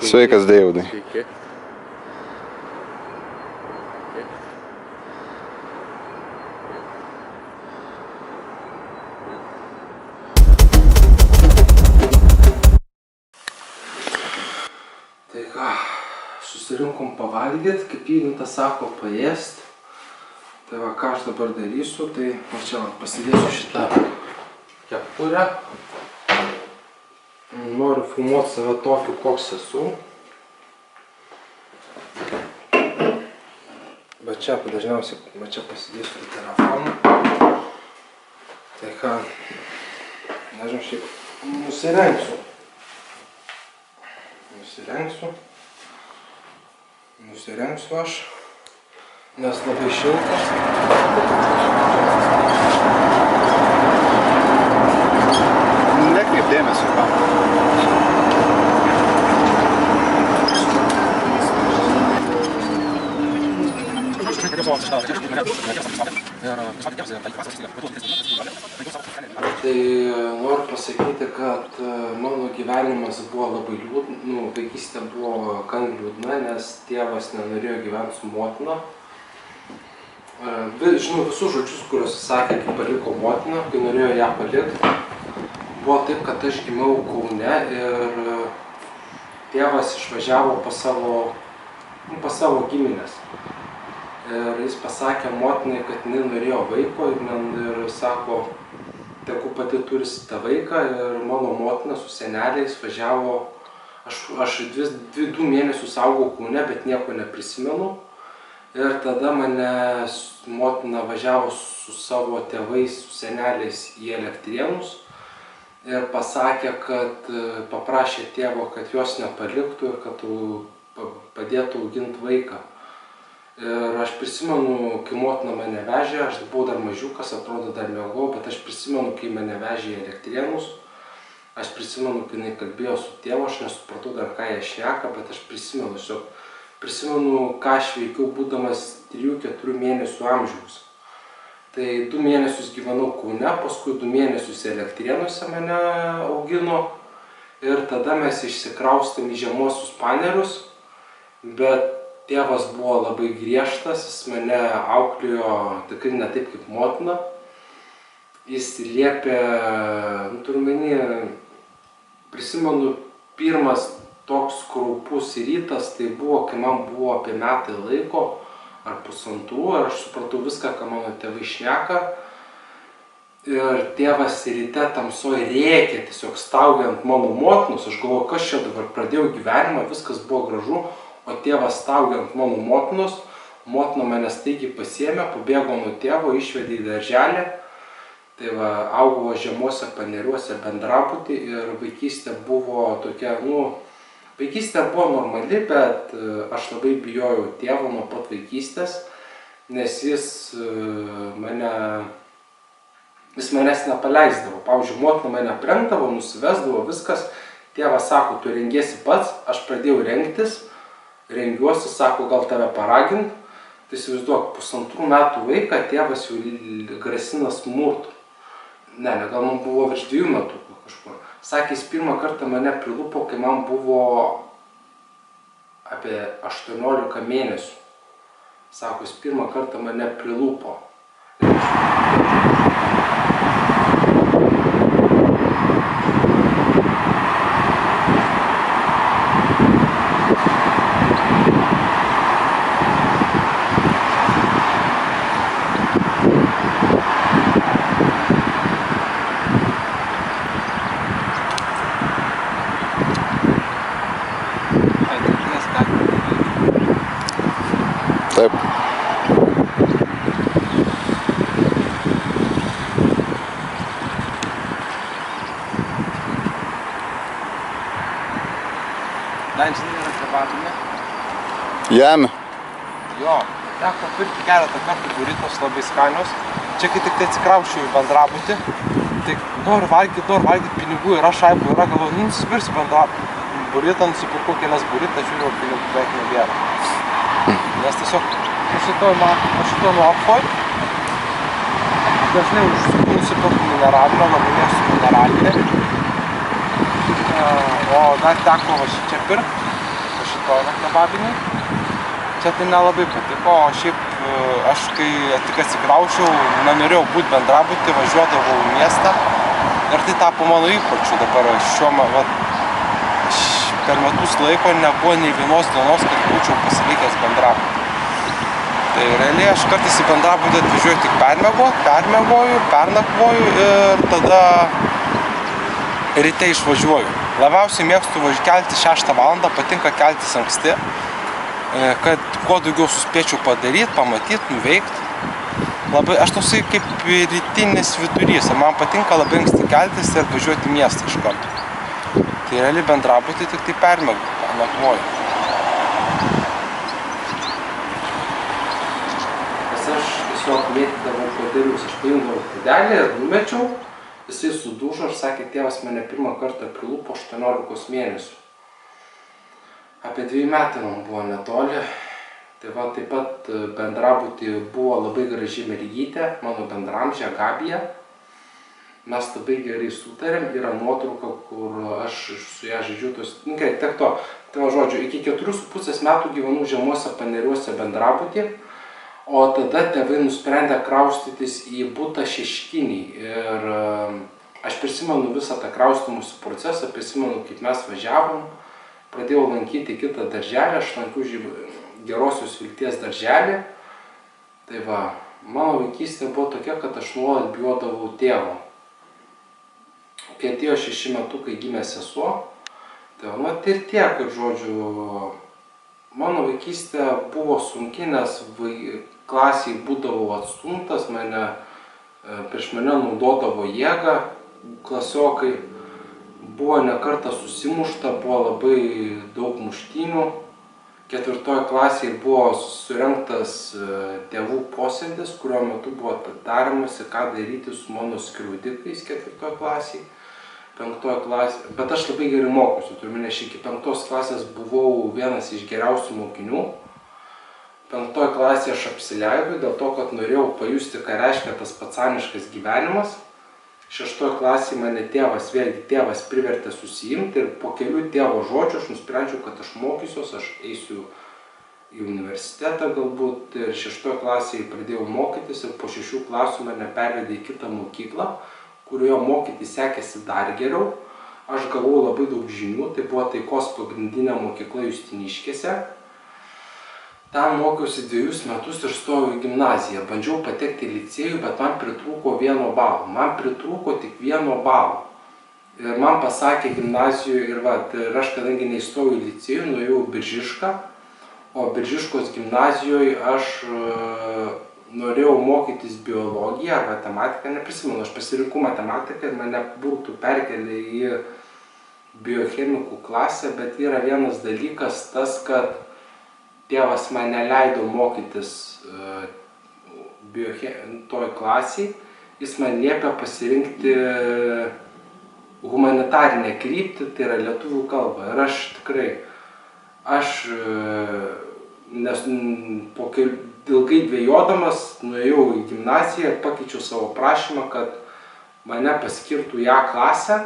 Sveikas, Deividai. Sveiki. Tai ką, susirinkom pavalgyti, kaip įminta sako, paėst. Tai va, ką aš dabar darysiu, tai čia pasidėsiu šitą kepurę. Noriu filmuoti save tokiu, koks esu. Bet čia dažniausiai čia pasidėsiu telefoną. Tai ką, nežinau, šiaip nusirengsiu. Nusirengsiu aš, nes labai šiltas. Nekreip dėmesio, ką. Tai noriu pasakyti, kad mano gyvenimas buvo labai liūdna, vaikystė buvo gan liūdna, nes tėvas nenorėjo gyventi su motina. Žinau visus žodžius, kuriuos sakė, kai paliko motiną, kai norėjo ją palikti. Buvo taip, kad aš gimiau Kaune ir tėvas išvažiavo pas savo giminės. Ir jis pasakė motinai, kad jinai norėjo vaiko ir sako, tegu pati turi tą vaiką ir mano motina su seneliais važiavo, aš 2 mėnesius augau Kaune, bet nieko neprisimenu. Ir tada mane motina važiavo su savo tėvais, su seneliais į Elektrėnus ir pasakė, kad paprašė tėvo, kad jos nepaliktų ir kad padėtų auginti vaiką. Ir aš prisimenu, kai motina mane vežė, aš buvau dar mažiukas, atrodo dar miegojau, bet aš prisimenu, kai mane vežė į Elektrėnus, aš prisimenu, kai jinai kalbėjo su tėvu, aš nesupratau dar, ką jie šneka, bet aš prisimenu, ką aš veikiau būdamas 3-4 mėnesių amžiaus. Tai 2 mėnesius gyvenau Kaune, paskui 2 mėnesius Elektrėnuose mane augino ir tada mes išsikraustėm į Žemuosius Panerius, bet tėvas buvo labai griežtas, jis mane auklėjo tikrai ne taip kaip motina. Jis liepė, prisimenu, pirmas toks kraupus rytas, tai buvo, kai man buvo apie metai laiko, ar pusantrų, ir aš supratau viską, ką mano tėvai šneka. Ir tėvas ryte tamsoj rėkė, tiesiog staugiant mano motinos, aš galvoju, kas čia dabar, pradėjau gyvenimą, viskas buvo gražu. O tėvas staugiant mano motinos, motina mane staigiai pasiėmė, pabėgo nuo tėvo, išvedė į darželį. Tai va, augau Žemuose Paneriuose bendrabutį ir vaikystė buvo tokia, vaikystė buvo normali, bet aš labai bijojau tėvo nuo pat vaikystės, nes jis manęs nepaleisdavo. Pavyzdžiui, motina mane aprengdavo, nusivesdavo, viskas. Tėvas sako, tu rengiesi pats, aš pradėjau rengtis. Rengiuosi, sako, gal tave paragint. Tai įsivaizduok, 1,5 metų vaiką tėvas jau grasina smurtu. Ne, gal man buvo virš 2 metų kažkur. Sakė, jis pirmą kartą mane prilupo, kai man buvo apie 18 mėnesių. Sako, jis pirmą kartą mane prilupo. Taip. Dančinė yra krebatinė? Jame. Jo, teko pirkti keletą kartų buritos labai skanios. Čia kai tik tai atsikrausčiau į bendrabutį, tai noriu valgyti, pinigų yra, šaibų yra, galvoju, nusipirsiu buritą, nusipirkau kelias buritą, žiūrėjau, pinigų beveik nebėra. Nes tiesiog šitoj nuopoj dažnai užsuku nusipirkau mineralinę, labai mėgstu mineralinę. O dar teko va šičia pirkt, va šitoj kebabinį. Čia tai nelabai patiko, o šiaip aš kai tik atsikraušiau, nenorėjau būti bendrabuty, važiuodavau į miestą. Ir tai tapo mano įpročiu dabar per metus laiko nebuvo nei vienos dienos, kad būčiau pasilikęs bendrabutį. Tai realiai aš kartais į bendrabutį atvažiuoju tik permiegoju, pernakvoju ir tada ryte išvažiuoju. Labiausiai mėgstu kelti 6 valandą, patinka keltis anksti, kad kuo daugiau suspėčiau padaryti, pamatyti, nuveikti. Aš toksai kaip rytinis vidurys, man patinka labai anksti keltis ir važiuoti į miestą iš karto. Tai realiai bendrabutį tik tai nakvoju. Nes aš tiesiog mėtydavau puodelius, aš paimdavau puodelį ir numečiau, jisai sudužo ir sakė, tėvas mane pirmą kartą prilupo 18 mėnesių. Apie 2 metai man buvo netoli. Tai va, taip pat bendrabutį buvo labai graži mergytė, mano bendramžė Gabija. Mes labai gerai sutarėm, yra nuotrauka, kur aš su ją žaidžiu tos... Tiek to, tai va žodžiu, iki 4,5 metų gyvenau žemuose paneriuose bendrabutį, o tada tėvai nusprendė kraustytis į butą Šeškinį. Ir aš prisimenu visą tą kraustymosi procesą, prisimenu, kaip mes važiavom, pradėjau lankyti kitą darželį, aš lankiau Gerosios Vilties darželį. Tai va, mano vaikystė buvo tokia, kad aš nuolat bijodavau tėvo. Kai atėjo 6 metukai gimė sesuo, tai va, ir tiek, kad žodžiu, mano vaikystė buvo sunki, nes klasiai būdavau atstumtas, prieš mane naudodavo jėgą, klasiokai, buvo ne kartą susimušta, buvo labai daug muštynių. 4 klasėje buvo surengtas tėvų posėdis, kurio metu buvo tariamasi, ką daryti su mano skriaudikais 4 klasėje. 5 klasėje, bet aš labai gerai mokiausi, aš iki 5 klasės buvau vienas iš geriausių mokinių. 5 klasėje aš apsileidau dėl to, kad norėjau pajusti, ką reiškia tas pacaniškas gyvenimas. 6 klasėje mane tėvas privertė susiimti ir po kelių tėvo žodžių aš nusprendžiau, kad aš mokysiuos, aš eisiu į universitetą galbūt. Ir 6 klasėje pradėjau mokytis ir po 6 klasių mane pervedė į kitą mokyklą, kurioje mokytis sekėsi dar geriau. Aš gavau labai daug žinių, tai buvo Taikos pagrindinė mokykla Justiniškėse. Ten mokiausi 2 metus ir stojau į gimnaziją. Bandžiau patekti į licėjų, bet man pritrūko 1 balo. Man pritrūko tik 1 balo. Ir man pasakė gimnazijoje, ir aš kadangi neįstojau į licėjų, nuėjau į Biržišką, o Biržiškos gimnazijoje aš norėjau mokytis biologiją ar matematiką, neprisimenu, aš pasirinkau matematiką ir mane būtų perkelę į biochemikų klasę, bet yra vienas dalykas tas, kad tėvas man neleido mokytis toj klasėje, jis man liepė pasirinkti humanitarinę kryptį, tai yra lietuvių kalba. Ir aš tikrai, ilgai dvejodamas nuėjau į gimnaziją ir pakeičiau savo prašymą, kad mane paskirtų į A klasę,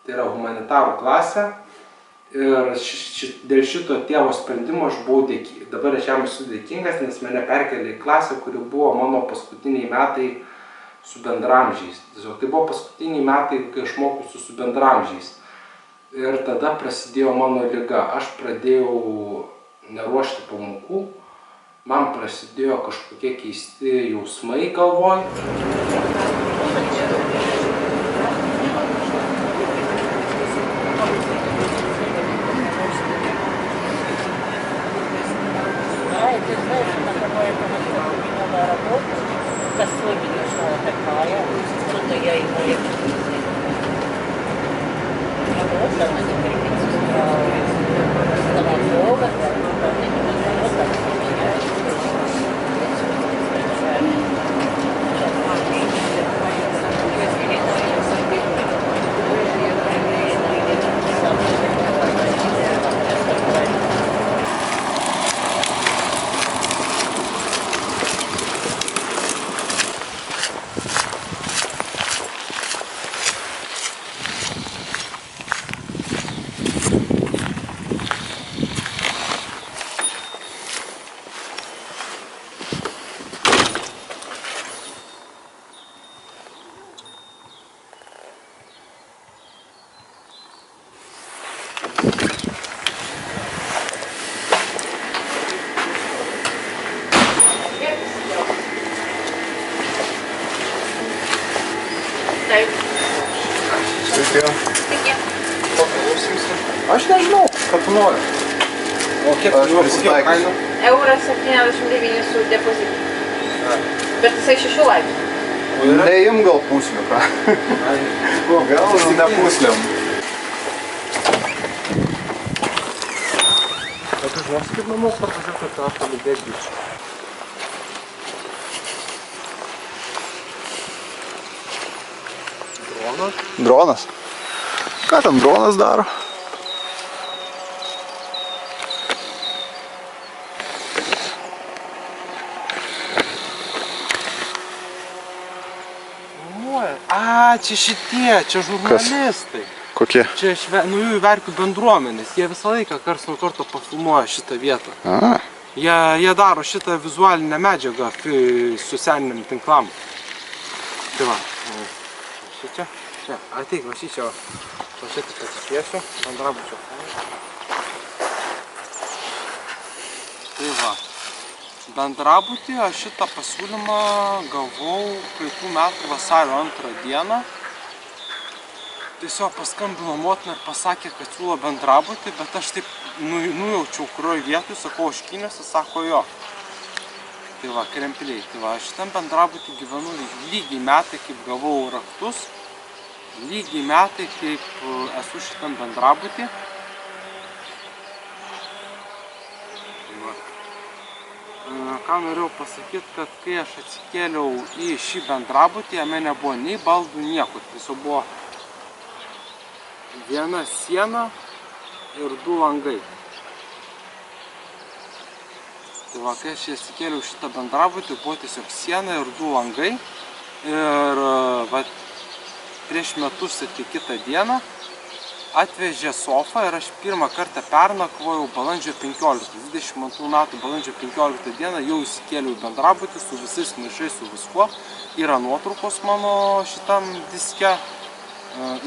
tai yra humanitarų klasę. Ir dėl šito tėvo sprendimo aš buvau dėkingas. Dabar aš jam esu dėkingas, nes mane perkelė į klasę, kuri buvo mano paskutiniai metai su bendramžiais. Tiesiog tai buvo paskutiniai metai, kai aš mokiausi su bendramžiais. Ir tada prasidėjo mano liga. Aš pradėjau neruošti pamokų, man prasidėjo kažkokie keisti jausmai galvoj. Aš nežinau, ką tu nori. O kiek tu prisitaikysi? Euras 79 su depozitu. Bet jisai 6 laipsnių. Neim gal puslių, ką? Gal ne pusliam. O tu žinosi, kaip namo parvažiuoti, kad tave palydėt bičiu. Dronas? Dronas? Ką tam dronas daro? A, čia šitie, čia žurnalistai. Kokie? Čia naujųjų verkių bendruomenės. Jie visą laiką karts nuo karto pafilmuoja šitą vietą. A, Jie daro šitą vizualinę medžiagą socialiniam tinklam. Tai va, šičia, čia, ateik, va šičia, va šitik atsispiesiu, bendrabučio. Tai va, bendrabutį aš šitą pasiūlymą gavau praeitų metų vasario 2 dieną. Tiesiog paskambino motina ir pasakė, kad siūlo bendrabutį, bet aš taip nujaučiau, kurioj vietoj, sakau, Oškyniuose, sako jo. Tai va, Krempiliai. Tai va, šitam bendrabutį gyvenu lygiai metai, kaip gavau raktus, lygiai metai, kaip esu šitam bendrabutį. Ką norėjau pasakyti, kad kai aš atsikėliau į šį bendrabutį, jame nebuvo nei baldų, nieko. Tiesiog buvo viena siena ir 2 langai. Tai va, kai aš atsikėliau šitą bendrabutį, buvo tiesiog siena ir 2 langai. Ir va, prieš metus ir kitą dieną atvežė sofą ir aš pirmą kartą pernakvojau balandžio 15. 22 metų balandžio 15 dieną jau įsikėliau į bendrabutį su visais maišais, su viskuo. Yra nuotraukos mano šitam diske.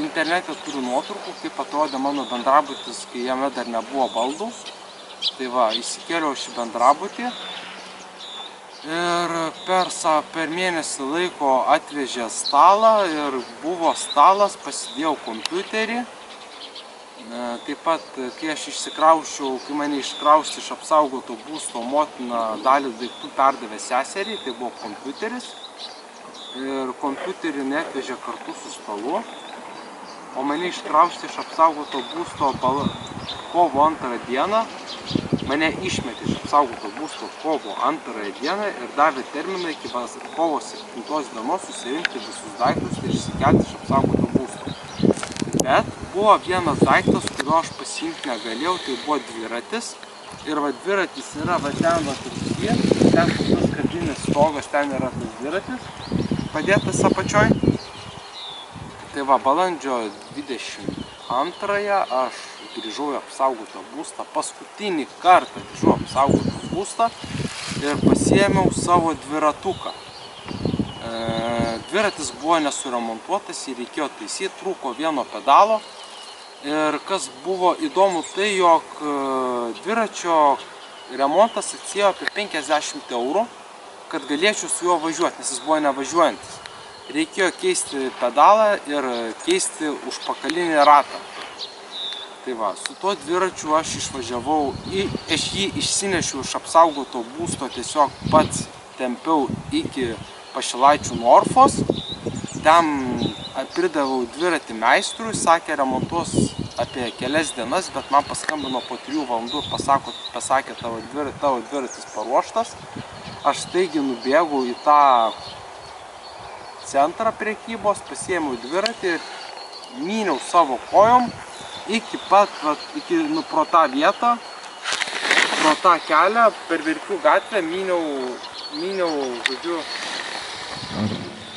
Internete turiu nuotraukų, kaip atrodė mano bendrabutis, kai jame dar nebuvo baldų. Tai va, įsikėliau šį bendrabutį. Ir per mėnesį laiko atvežė stalą ir buvo stalas, pasidėjau kompiuterį. Taip pat, kai aš išsikrausčiau, kai mane iškraustė iš apsaugoto būsto, motina dalį daiktų perdavė seseriai, tai buvo kompiuteris. Ir kompiuterį neatvežė kartu su stalu. O mane iškraustė iš apsaugoto būsto kovo 2 dieną. Mane išmetė iš apsaugoto būsto kovo 2 dieną ir davė terminą iki kovo 7 dienos susirinkti visus daiktus ir išsikelti iš apsaugoto būsto. Bet buvo vienas daiktas, kurio aš pasiimti negalėjau, tai buvo dviratis. Ir va, dviratis yra va ten va turkį, ten kur tas kabinis stogas, ten yra tas dviratis, padėtas apačioj. Tai va, balandžio 22 aš grįžau į apsaugotą būstą, paskutinį kartą grįžau į apsaugotą būstą ir pasiėmiau savo dviratuką. Dviratis buvo nesuremontuotas, jį reikėjo taisyti, trūko vieno pedalo. Ir kas buvo įdomu tai, jog dviračio remontas atsiėjo apie 50 €, kad galėčiau su juo važiuoti, nes jis buvo nevažiuojantis. Reikėjo keisti pedalą ir keisti užpakalinį ratą. Tai va, su tuo dviračiu aš išvažiavau, aš jį išsinešiau iš apsaugoto būsto, tiesiog pats tempiau iki Pašilaičių Norfos. Ten pridaviau dviratį meistrui, sakė remontuos apie kelias dienas, bet man paskambino po 3 valandų ir pasakė, tavo dviratis paruoštas. Aš staigiai nubėgau į tą centrą prekybos, pasiėmiau dviratį ir myniau savo kojom iki pat, pro tą vietą, pro tą kelią, per Verkių gatvę myniau, žodžiu.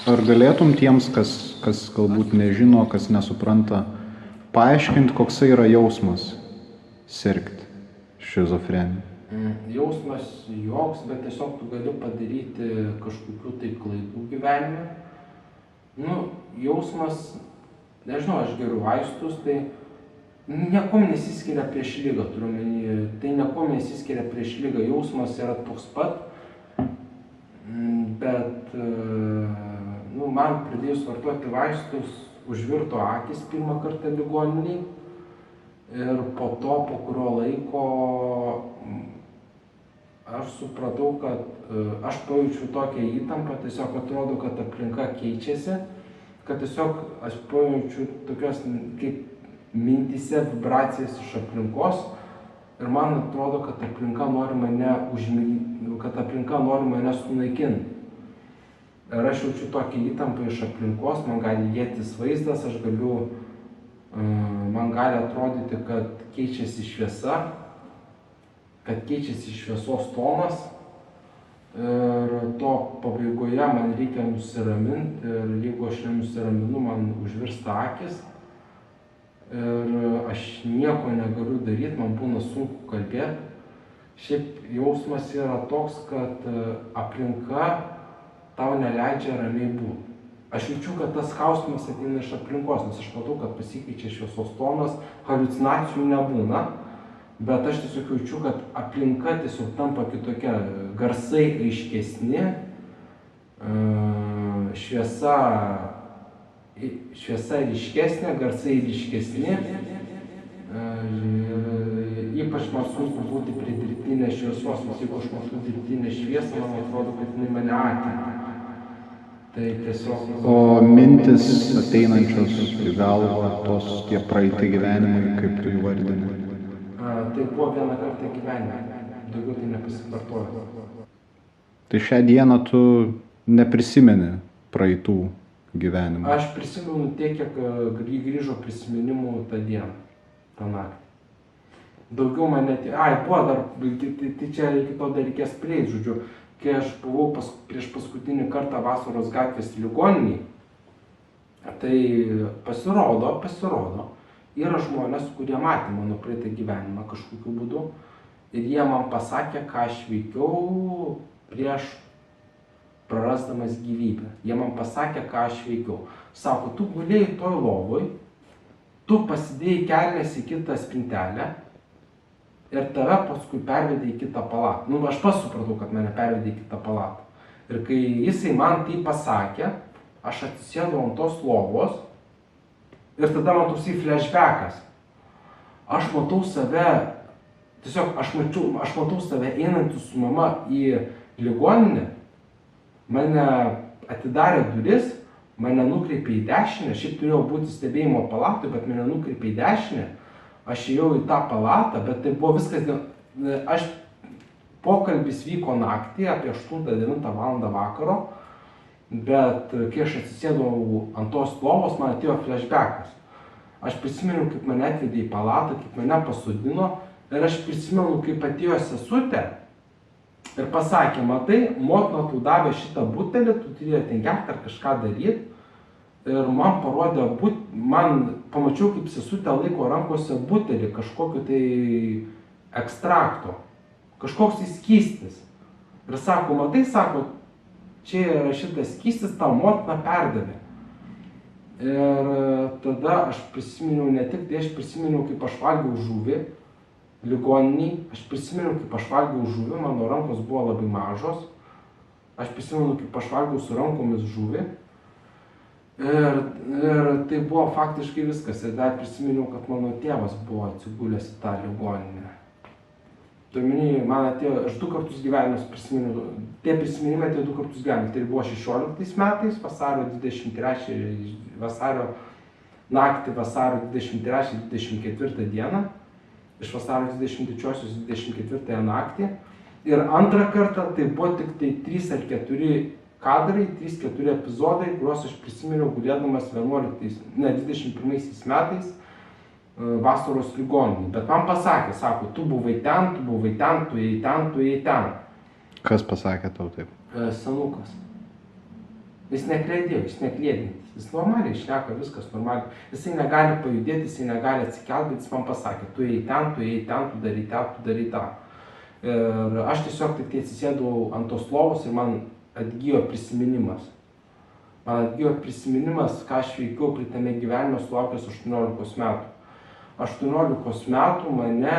Ar galėtum tiems, kas galbūt nežino, kas nesupranta, paaiškinti, koksai yra jausmas sirgti šizofrenija? Jausmas joks, bet tiesiog tu gali padaryti kažkokių tai klaidų gyvenime. Jausmas, nežinau, aš geriu vaistus, tai niekuom nesiskiria prieš ligą, turiu omeny, tai niekuom nesiskiria prieš ligą, jausmas yra toks pat, bet man pradėjus vartoti vaistus užvirto akis pirmą kartą ligoniniai ir po to, po kurio laiko aš supratau, kad aš pajaučiu tokią įtampą, tiesiog atrodo, kad aplinka keičiasi, kad tiesiog aš pajaučiu tokios kaip mintyse vibracijas iš aplinkos ir man atrodo, kad aplinka nori mane sunaikinti. Ir aš jaučiu tokią įtampą iš aplinkos, man gali lietis vaizdas, man gali atrodyti, kad keičiasi šviesa, kad keičiasi šviesos tonas ir to pabaigoje man reikia nusiraminti ir jeigu aš nenusiraminu, man užvirsta akis ir aš nieko negaliu daryti, man būna sunku kalbėti. Šiaip jausmas yra toks, kad aplinka tau neleidžia ramiai būti. Aš jaučiu, kad tas skausmas ateina iš aplinkos, nes aš matau, kad pasikeičia šviesos tonas, haliucinacijų nebūna, bet aš tiesiog jaučiu, kad aplinka tiesiog tampa kitokia, garsai aiškesni, šviesa ryškesnė, garsai ryškesni. Ypač man sunku būti prie dirbtinės šviesos, nes jeigu aš matau dirbtinę šviesą, man atrodo, kad jinai mane atima. Tai tiesiog... O mintis ateinančios į galvą, tie praeiti gyvenimai, kaip tu įvardini? Tai buvo vieną kartą gyvenime, daugiau tai nepasikartojo. Tai šią dieną tu neprisimeni praeitų gyvenimų? Aš prisimenu tiek, kiek grįžo prisiminimų tą dieną, tą naktį. Daugiau mane... buvo dar, tai čia iki to dar reikės prieiti, žodžiu. Kai aš buvau prieš paskutinį kartą Vasaros gatvės ligoninėj, tai pasirodo, yra žmonės, kurie matė mano praeitą gyvenimą kažkokiu būdu ir jie man pasakė, ką aš veikiau prieš prarasdamas gyvybę. Jie man pasakė, ką aš veikiau. Sako, tu gulėjai toj lovoj, tu pasidėjai kelnes į kitą spintelę ir tave paskui pervedė į kitą palatą. Aš pats supratau, kad mane pervedė į kitą palatą. Ir kai jisai man tai pasakė, aš atsisėdau ant tos lovos ir tada man toksai flashbackas. Aš matau save, aš matau save einantį su mama į ligoninę, mane atidarė duris, mane nukreipė į dešinę, šiaip turėjau būti stebėjimo palatoj, bet mane nukreipė į dešinę. Aš ėjau į tą palatą, bet tai buvo viskas, pokalbis vyko naktį, apie 8-9 valandą vakaro, bet kai aš atsisėdau ant tos lovos, man atėjo flashbackas. Aš prisimenu, kaip mane atvedė į palatą, kaip mane pasodino ir aš prisimenu, kaip atėjo sesutė ir pasakė, matai, motina tau davė šitą butelį, tu turėjai ten gerti ar kažką daryti. Ir man parodė, pamačiau, kaip sesutė laiko rankose butelį kažkokio tai ekstrakto, kažkoks tai skystis. Ir sako, matai, čia yra šitas skystis, tau motina perdavė. Ir tada aš prisiminiau ne tik tai, aš prisiminiau, kaip aš valgiau žuvį ligoniniai, aš prisiminiau, kaip aš valgiau žuvį, mano rankos buvo labai mažos, aš prisiminiau, kaip aš valgiau su rankomis žuvį. Ir tai buvo faktiškai viskas. Ir dar prisiminiau, kad mano tėvas buvo atsigulęs į tą ligoninę. Tuomenį, man atėjo, aš 2 kartus gyvenimus prisiminiau, tie prisiminimai atėjo 2 kartus gyvenimus. Tai buvo 16 metais, vasario 23, naktį vasario 23-24 dieną, iš vasario 23-24 naktį. Ir antrą kartą tai buvo tik tai 3 ar 4 kadrai, 3-4 epizodai, kuriuos aš prisiminiau gulėdamas 21 metais Vasaros ligoninėj. Bet man pasakė, sako, tu buvai ten, tu ėjai ten. Kas pasakė tau taip? Senukas. Jis nekliedėjo, jis nekliedintis. Jis normaliai šneka, viskas normaliai. Jisai negali pajudėti, jisai negali atsikelti, bet jis man pasakė, tu ėjai ten, tu darai ten, tu darai tą. Ir aš tiesiog tik atsisėdau ant tos lovos ir man atgijo prisiminimas. Man atgijo prisiminimas, ką aš veikiau prie tame gyvenime sulaukęs 18 metų. 18 metų mane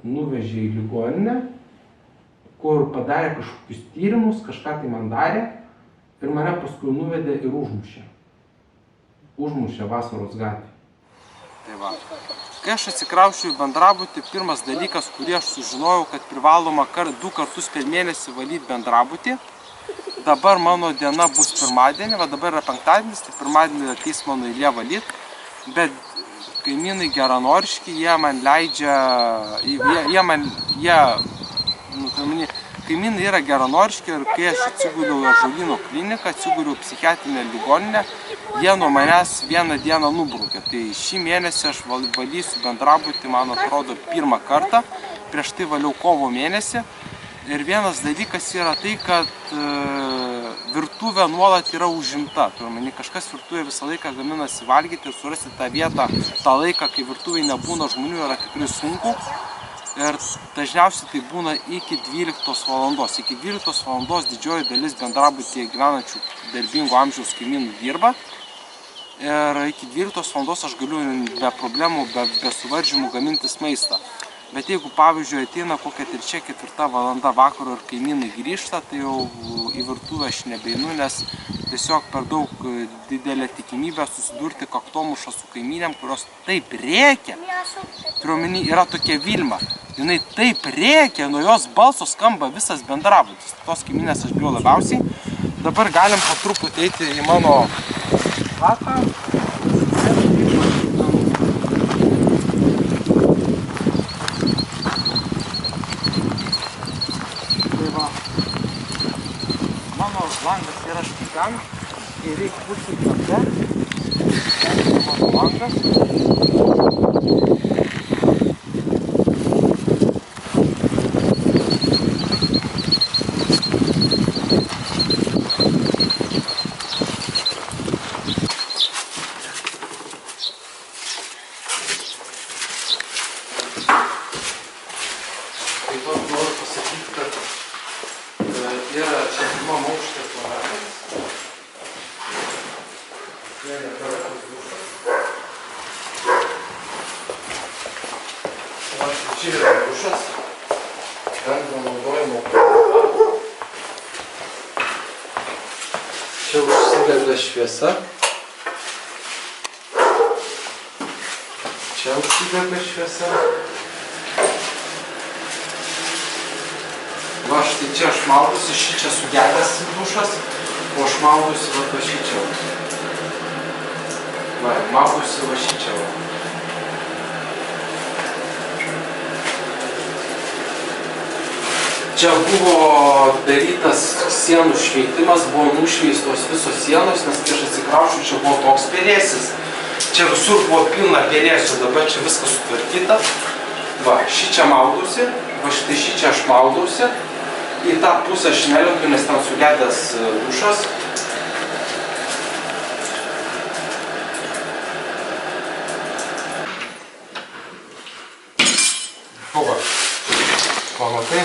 nuvežė į ligoninę, kur padarė kažkokius tyrimus, kažką tai man darė ir mane paskui nuvedė ir užmušė. Užmušė Vasaros gatvėje. Tai va. Kai aš atsikraušiu į bendrabutį, pirmas dalykas, kurį aš sužinojau, kad privaloma 2 kartus per mėnesį valyti bendrabutį. Dabar mano diena bus pirmadienį, va dabar yra penktadienis, tai pirmadienį ateis mano eilė valyti. Bet kaimynai geranoriški, jie man leidžia, kaimynai yra geranoriški ir kai aš atsiguliau į Ąžuolyno kliniką, atsiguliau psichiatrinę ligoninę, jie nuo manęs vieną dieną nubraukė. Tai šį mėnesį aš valysiu bendrabutį, man atrodo, 1 kartą, prieš tai valiau kovo mėnesį. Ir vienas dalykas yra tai, kad virtuvė nuolat yra užimta. Kažkas virtuvė visą laiką gaminasi valgyti ir surasti tą vietą, tą laiką, kai virtuvėje nebūna žmonių, yra tikrai sunku. Ir dažniausiai tai būna iki 12 valandos. Iki 12 valandos didžioji dalis bendrabutyje gyvenančių darbingo amžiaus kaimynų dirba. Ir iki 12 valandos aš galiu be problemų, be suvaržymų gamintis maistą. Bet jeigu, pavyzdžiui, ateina kokia 3-4 valanda vakaro ir kaimynai grįžta, tai jau į virtuvę aš nebeinu, nes tiesiog per daug didelė tikimybė susidurti kaktomušą su kaimynėm, kurios taip rėkia. Turiuomenį, yra tokia Vilma. Jinai taip rėkia, nuo jos balso skamba visas bendrabutis. Tos kaimynės aš bijau labiausiai. Dabar galim po truputį eiti į mano chatą. Mano langas yra štai ten ir reikia būti kampe. Mano langas. Taip pat noriu pasakyti, kad yra čia pirmam aukšte tualetas. Čia yra dušas, bendro naudojimo kamera. Čia užsidega šviesa. Čia užsidega šviesa. Va, štai čia aš maudusi, šičia sugedęs dušas, o aš maudusi va šičia. Va, maudusi va šičia. Čia buvo darytas sienų šveitimas, buvo nušveistos visos sienos, nes prieš atsikraušiu čia buvo toks pelėsis. Čia visur buvo pilna pelėsių, dabar čia viskas sutvarkyta. Va, šičia maudusi, va štai šičia aš maudusi. Į tą pusę aš nelendu, nes ten sugedęs dušas. Va, pamatai,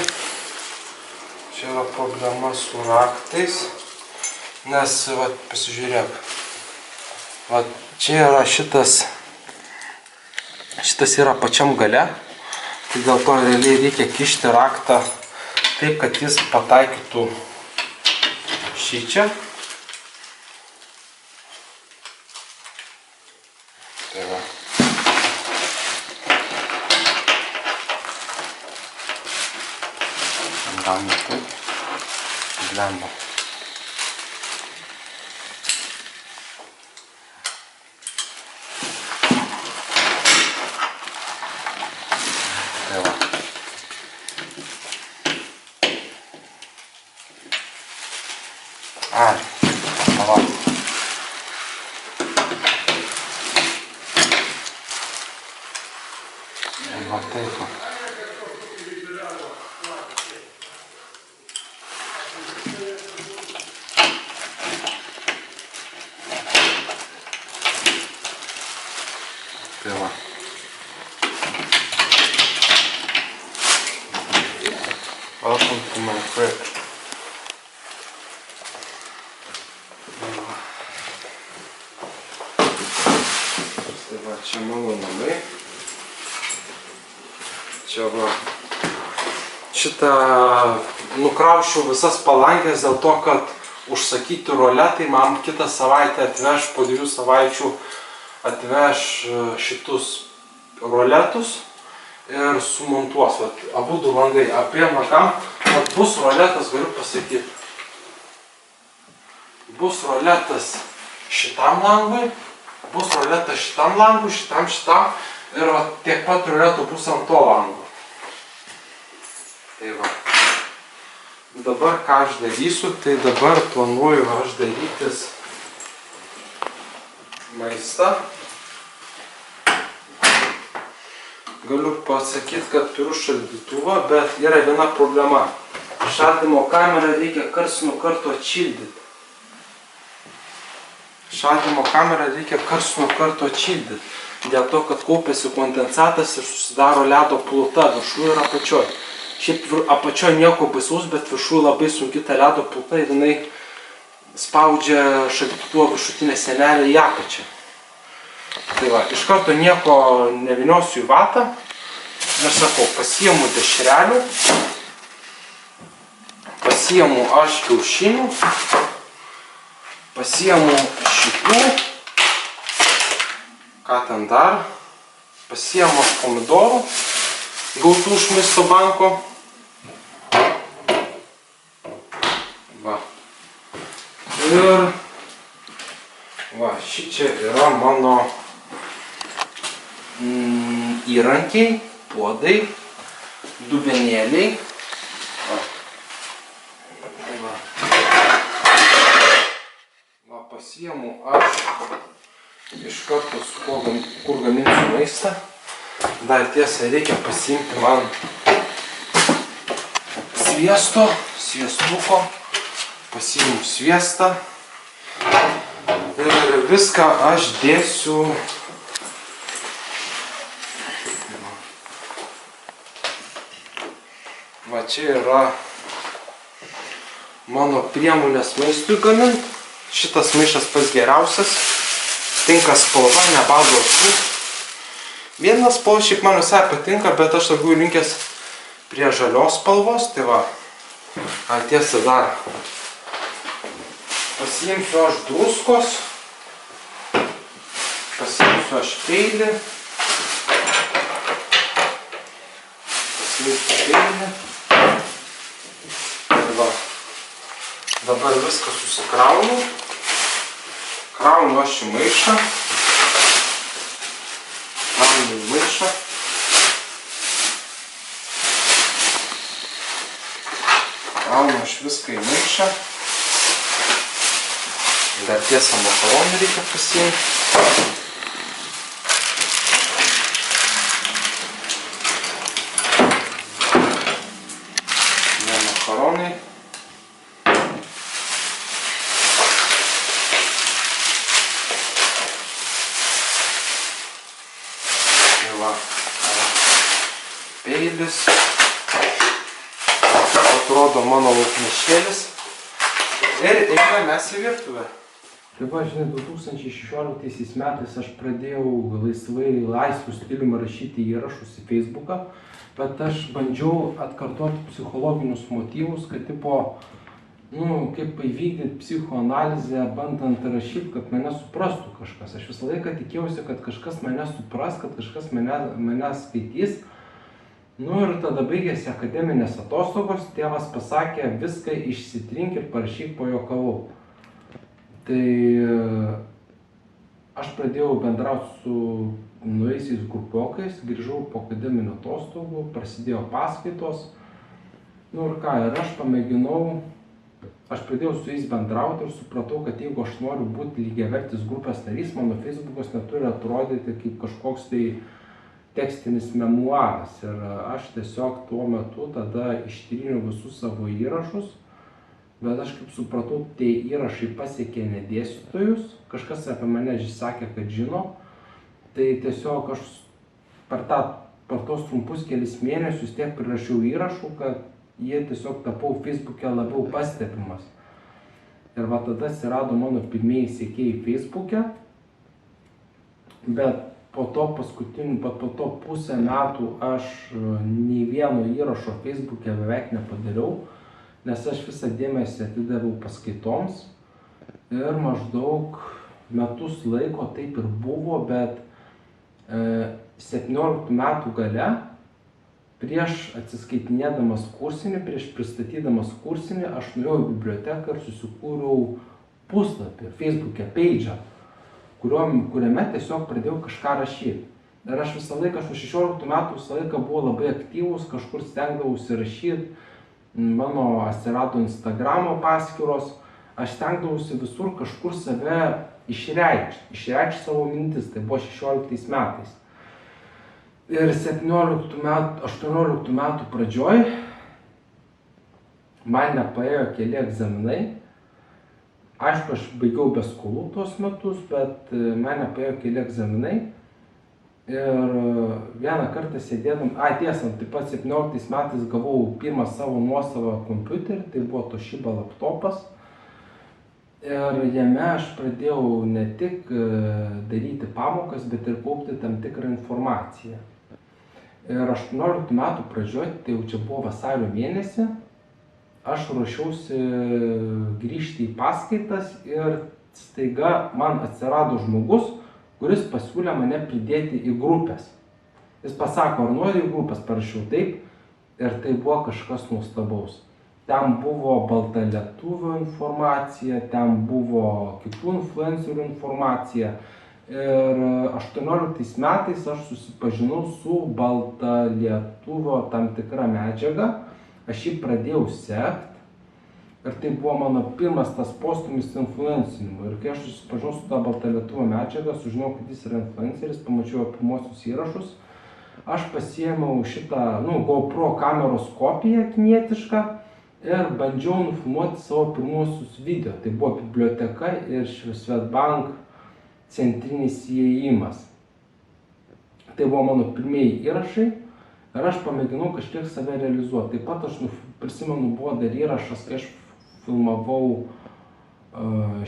čia yra problema su raktais, nes, va, pasižiūrėk, va, čia yra šitas yra pačiam gale, tai dėl to realiai reikia kišti raktą taip, kad jis pataikytų šičia. Tai va. Gal ne taip. Blemba. Tai va. Ai, palauk. Va taip. Welcome to my crib. Tai va, čia mano namai. Čia va. Šitą nukraušiau visas palangės dėl to, kad užsakyti roletai man kitą savaitę atveš, po 2 savaičių atveš šitus roletus ir sumontuos. Vat, abu du langai. Apie makam, vat bus roletas, galiu pasakyti. Bus roletas šitam langui, bus roletas šitam langui, šitam ir vat, tiek pat roletų bus ant to lango. Tai va. Dabar ką aš darysiu, tai dabar planuoju aš darytis maistą. Galiu pasakyti, kad turiu šaldytuvą, bet yra viena problema. Šaldymo kamerą reikia karts nuo karto atšildyti. Šaldymo kamerą reikia karts nuo karto atšildyti. Dėl to, kad kaupiasi kondensatas ir susidaro ledo pluta viršų ir apačioj. Šiaip apačioj nieko baisaus, bet viršų labai sunki ta ledo pluta ir jinai spaudžia šaldytuvo viršutinę sienelę į apačią. Tai va, iš karto nieko neviniosiu į vatą. Aš sakau, pasiimu dešrelių, pasiimu aš kiaušinių, pasiimu šitų, ką ten dar, pasiimu pomidorų, gautų iš maisto banko. Va. Ir va, šičia yra mano įrankiai, puodai, dubenėliai. Va. Va. Va, pasiimu aš iš karto, kur gaminsiu maistą. Dar tiesa, reikia pasiimti man sviestuko, pasiimu sviestą ir viską aš dėsiu. Va, čia yra mano priemonės maistui gaminti. Šitas maišas pats geriausias, tinka spalva, nebado akų. Vienas spalvas šiaip man visai patinka, bet aš labiau linkęs prie žalios spalvos, tai va, tiesa dar pasiimsiu aš druskos, pasiimsiu aš peilį, ir va, dabar viską susikraunu, kraunu aš į maišą. Kraunu aš viską į maišą. Dar tiesa makaronų reikia pasiimti. Ne makaronai. Peilis. Atrodo mano lauknešėlis. Ir einame mes į virtuvę. Taip aš, žinai, 2016 metais aš pradėjau laisvų stiliumi rašyti įrašus į Facebooką, bet aš bandžiau atkartoti psichologinius motyvus, kad tipo, kaip įvykdyti psichoanalizę, bandant rašyti, kad mane suprastų kažkas. Aš visą laiką tikėjausi, kad kažkas mane supras, kad kažkas mane skaitys. Ir tada baigėsi akademinės atostogos, tėvas pasakė, viską išsitrink ir parašyk, pajuokavau. Tai aš pradėjau bendrauti su naujaisiais grupiokais, grįžau po akademinių atostogų, prasidėjo paskaitos. Ir aš pamėginau, aš pradėjau su jais bendrauti ir supratau, kad jeigu aš noriu būti lygiavertis grupės narys, mano Facebookas neturi atrodyti kaip kažkoks tai tekstinis memuaras. Ir aš tiesiog tuo metu tada ištryniau visus savo įrašus, bet aš kaip supratau, tie įrašai pasiekė ne dėstytojus, kažkas apie mane sakė, kad žino, tai tiesiog aš per tos trumpus kelis mėnesius tiek prirašiau įrašų, kad jie tiesiog tapau Facebook'e labiau pastebimas. Ir va tada atsirado mano pirmieji sekėjai Facebook'e, bet po to pusę metų aš nei vieno įrašo Facebook'e beveik nepadariau, nes aš visą dėmesį atidaviau paskaitoms ir maždaug metus laiko taip ir buvo, bet 17 metų gale, prieš atsiskaitinėdamas kursinį, prieš pristatydamas kursinį, aš nuėjau į biblioteką ir susikūriau puslapį, Facebook'e, page'ą, kuriame tiesiog pradėjau kažką rašyti. Ir aš visą laiką, aš nuo 16 metų visą laiką buvau labai aktyvus, kažkur stengdavausi rašyti, mano atsirado Instagramo paskyros, aš stengdavausi visur kažkur save išreikšti savo mintis, tai buvo 16 metais. Ir 18 metų pradžioj man nepaėjo keli egzaminai. Aišku, aš baigiau be skolų tuos metus, bet man nepaėjo keli egzaminai. Ir vieną kartą sėdėdam, tiesa, taip pat 17 metais gavau pirmą savo nuosavą kompiuterį, tai buvo Toshiba laptopas. Ir jame aš pradėjau ne tik daryti pamokas, bet ir kaupti tam tikrą informaciją. Ir 18 metų pradžioj, tai jau čia buvo vasario mėnesį, aš ruošiausi grįžti į paskaitas ir staiga man atsirado žmogus, kuris pasiūlė mane pridėti į grupės. Jis pasako, ar nori į grupės, parašiau taip, ir tai buvo kažkas nuostabaus. Ten buvo balta lietuvio informacija, ten buvo kitų influencerių informacija. Ir 18 metais aš susipažinau su balta lietuvio tam tikra medžiaga. Aš jį pradėjau sekti. Ir tai buvo mano pirmas tas postūmis influencinimu. Ir kai aš susipažinau su tą balta lietuvio medžiagą, sužinau, kad jis yra influenceris, pamačiau pirmosius įrašus. Aš pasiėmiau šitą, GoPro kameros kopiją kinietišką ir bandžiau nufilmuoti savo pirmuosius video. Tai buvo biblioteka ir Swedbank centrinis įėjimas. Tai buvo mano pirmieji įrašai ir aš pamėginau kažkiek save realizuoti. Taip pat aš prisimenu, buvo dar įrašas, kai aš filmavau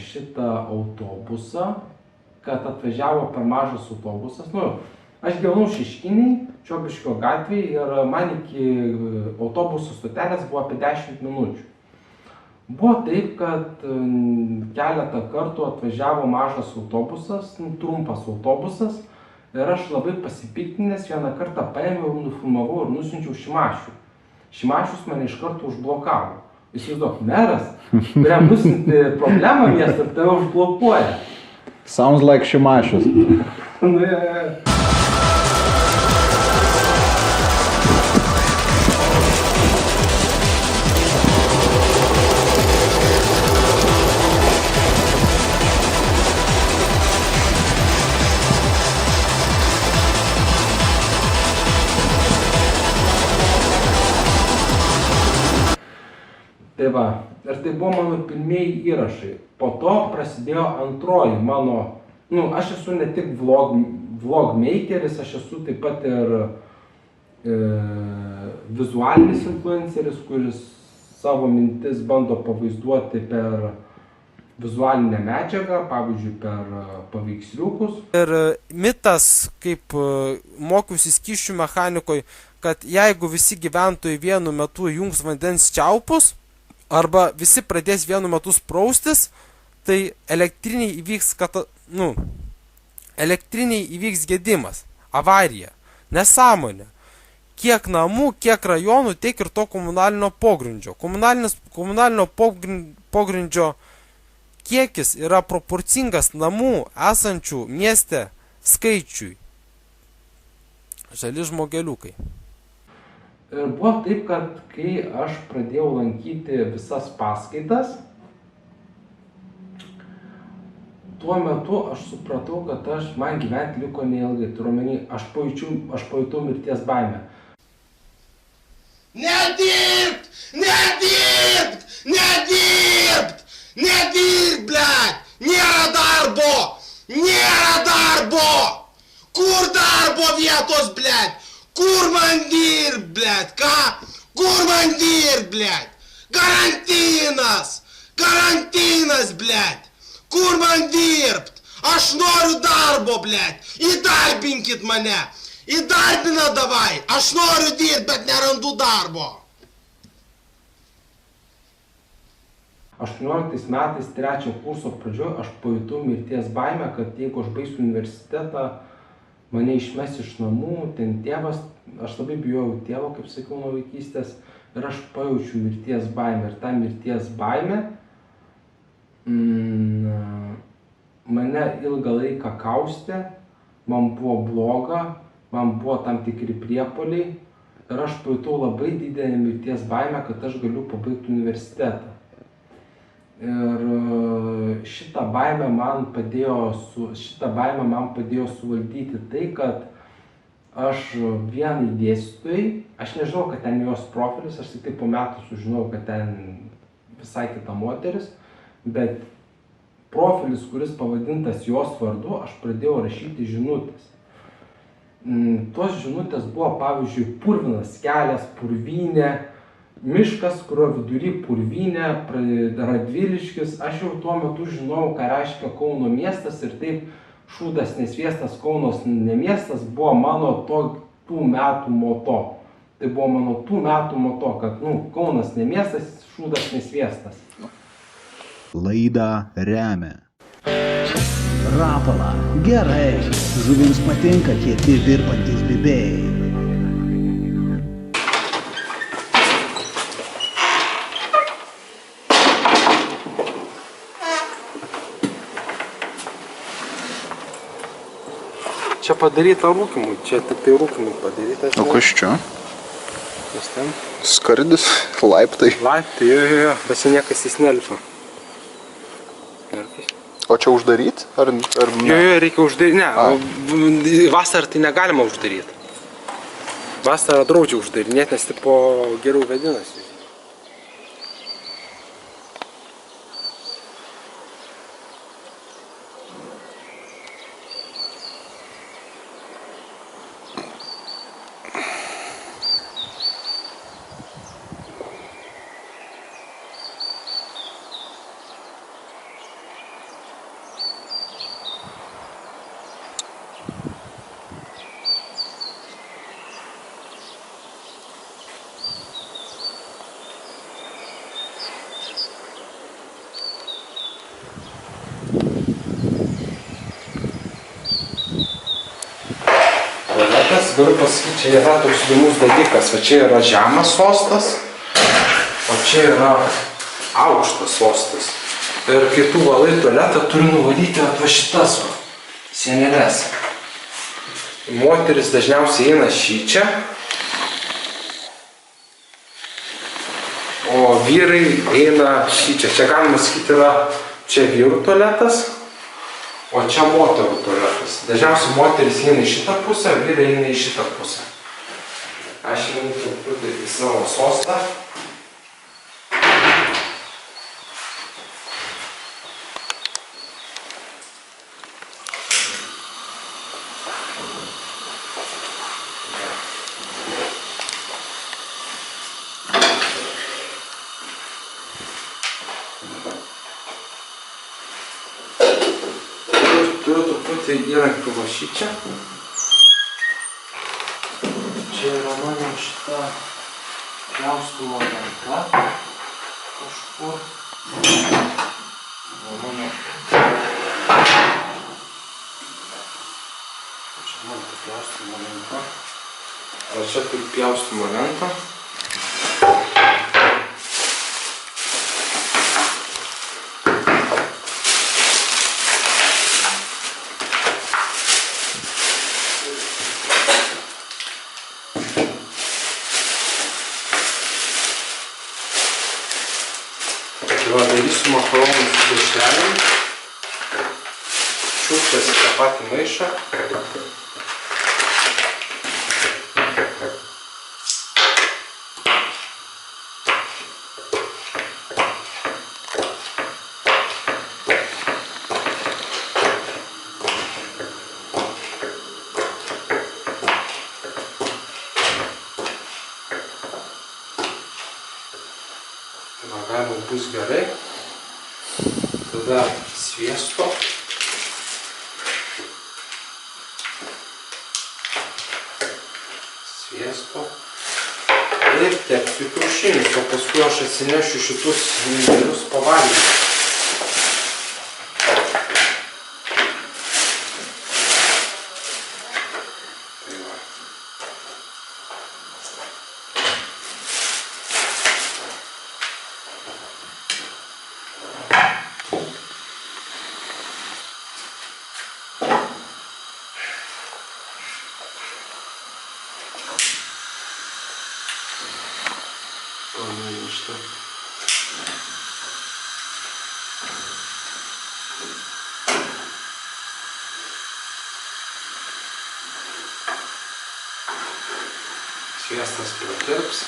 šitą autobusą, kad atvažiavo per mažas autobusas. Aš gyvenau Šeškinėj, Čiobiškio gatvėje ir man iki autobusų stotelės buvo apie 10 minučių. Buvo taip, kad keletą kartų atvažiavo mažas autobusas, trumpas autobusas ir aš labai pasipiktinęs vieną kartą paėmiau, nufilmavau ir nusiunčiau Šimašiui. Šimašius mane iš karto užblokavo. Įsivaizduok, meras, kuriam nusiunti problemą miestą ir tave užblokuoja. Sounds like Šimašius. Tai va, ir tai buvo mano pirmieji įrašai. Po to prasidėjo antroji mano, aš esu ne tik vlogmakeris, aš esu taip pat ir vizualinis influenceris, kuris savo mintis bando pavaizduoti per vizualinę medžiagą, pavyzdžiui, per paveiksliukus. Ir mitas, kaip mokiausi skysčių mechanikoje, kad jeigu visi gyventojai vienu metu jungs vandens čiaupus, arba visi pradės vienu metu spraustis, tai elektriniai įvyks gedimas, avarija, nesąmonė. Kiek namų, kiek rajonų, tiek ir to komunalinio pogrindžio. Komunalinio pogrindžio kiekis yra proporcingas namų esančių mieste skaičiui. Žali žmogeliukai. Ir buvo taip, kad kai aš pradėjau lankyti visas paskaitas, tuo metu aš supratau, kad man gyventi liko neilgai. Turiuomenį, aš pajutau mirties baimę. Nedirbt! Nedirbt! Nedirbt! Nedirbt, blet! Nėra darbo! Nėra darbo! Kur darbo vietos, blet? Kur man dirbt, blet? Ką? Kur Kur man dirbt, blėt? Karantinas! Karantinas, blėt! Kur man dirbt? Aš noriu darbo, blėt! Įdarbinkit mane! Įdarbina davai! Aš noriu dirbt, bet nerandu darbo! 18 metais, 3 kurso pradžioje, aš pajutau mirties baimę, kad jeigu aš baigsiu universitetą, mane išmes iš namų, ten tėvas, aš labai bijojau tėvo, kaip sakiau, nuo vaikystės, ir aš pajaučiu mirties baimę. Ir ta mirties baimė mane ilgą laiką kaustė, man buvo bloga, man buvo tam tikri priepuoliai, ir aš pajutau labai didelę mirties baimę, kad aš galiu pabaigti universitetą. Ir šitą baimę man padėjo suvaldyti tai, kad aš vienai dėstytojai, aš nežinau, kad ten jos profilis, aš tik po metų sužinau, kad ten visai kita moteris, bet profilis, kuris pavadintas jos vardu, aš pradėjau rašyti žinutės. Tos žinutės buvo, pavyzdžiui, purvinas kelias, purvynė, miškas, kurio vidury purvynė, Radviliškis. Aš jau tuo metu žinau, ką reiškia Kauno miestas, ir taip Šūdas nesviestas, Kaunas ne miestas buvo mano tų metų moto. Tai buvo mano tų metų moto, kad Kaunas ne miestas, Šūdas nesviestas. Laidą remia Rapala, gerai, žuvims patinka kieti virpantys bibėjai. Čia padaryta rūkimui, čia tik tai rūkimui padaryta. O kas čia? Kas ten? Skardis, laiptai. Laiptai, jo, bet čia niekas jis nelipa. O čia uždaryt? Ar ne? Jo, reikia uždaryti, ne, vasarą tai negalima uždaryti. Vasarą draudžia uždarinėti, nes tipo geriau vedinasi. Galiu pasakyti, čia yra toks įdomus dalykas, va čia yra žemas sostas, o čia yra aukštas sostas. Ir kai tu valai tualetą, turi nuvalyti va šitas sienelės. Moteris dažniausiai eina šičia, o vyrai eina šičia. Čia galima sakyti yra čia vyrų tualetas, o čia moterų tualetas. Dažniausiai moteris eina į šitą pusę, vyrai eina į šitą pusę. Aš einu truputį į savo sostą. Turiu truputį įrankių va šičia. Čia yra mano šita pjaustymo lenta kažkur. Va mano... Čia mano pjaustymo lenta. O čia turiu pjaustymo lentą. Darysiu makaronus su dešrelėm. Čiuptas į tą patį maišą. galima bus gerai. Tada sviesto. Ir tepsiu kiaušinius, o paskui aš atsinešiu šitus indelius pavalgyti. Tai va. Что? Sviestas pratirps.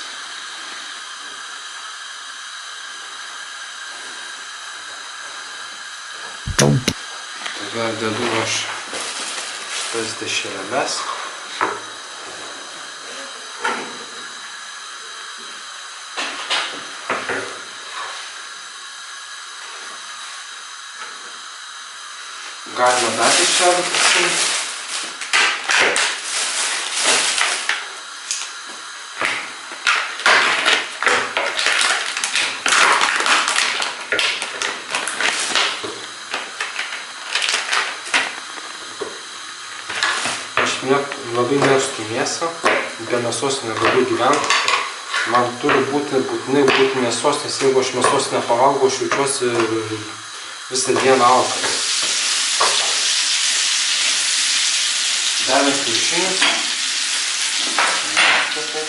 Tada dedu aš tas dešreles. Galima dar dešrelę pasiimti. Aš labai mėgstu mėsą, be mėsos negaliu gyventi. Man turi būtinai būti mėsos, nes jeigu aš mėsos nepavalgau, aš jaučiuosi visą dieną alkanas. Dedam kiaušinius. Gerai.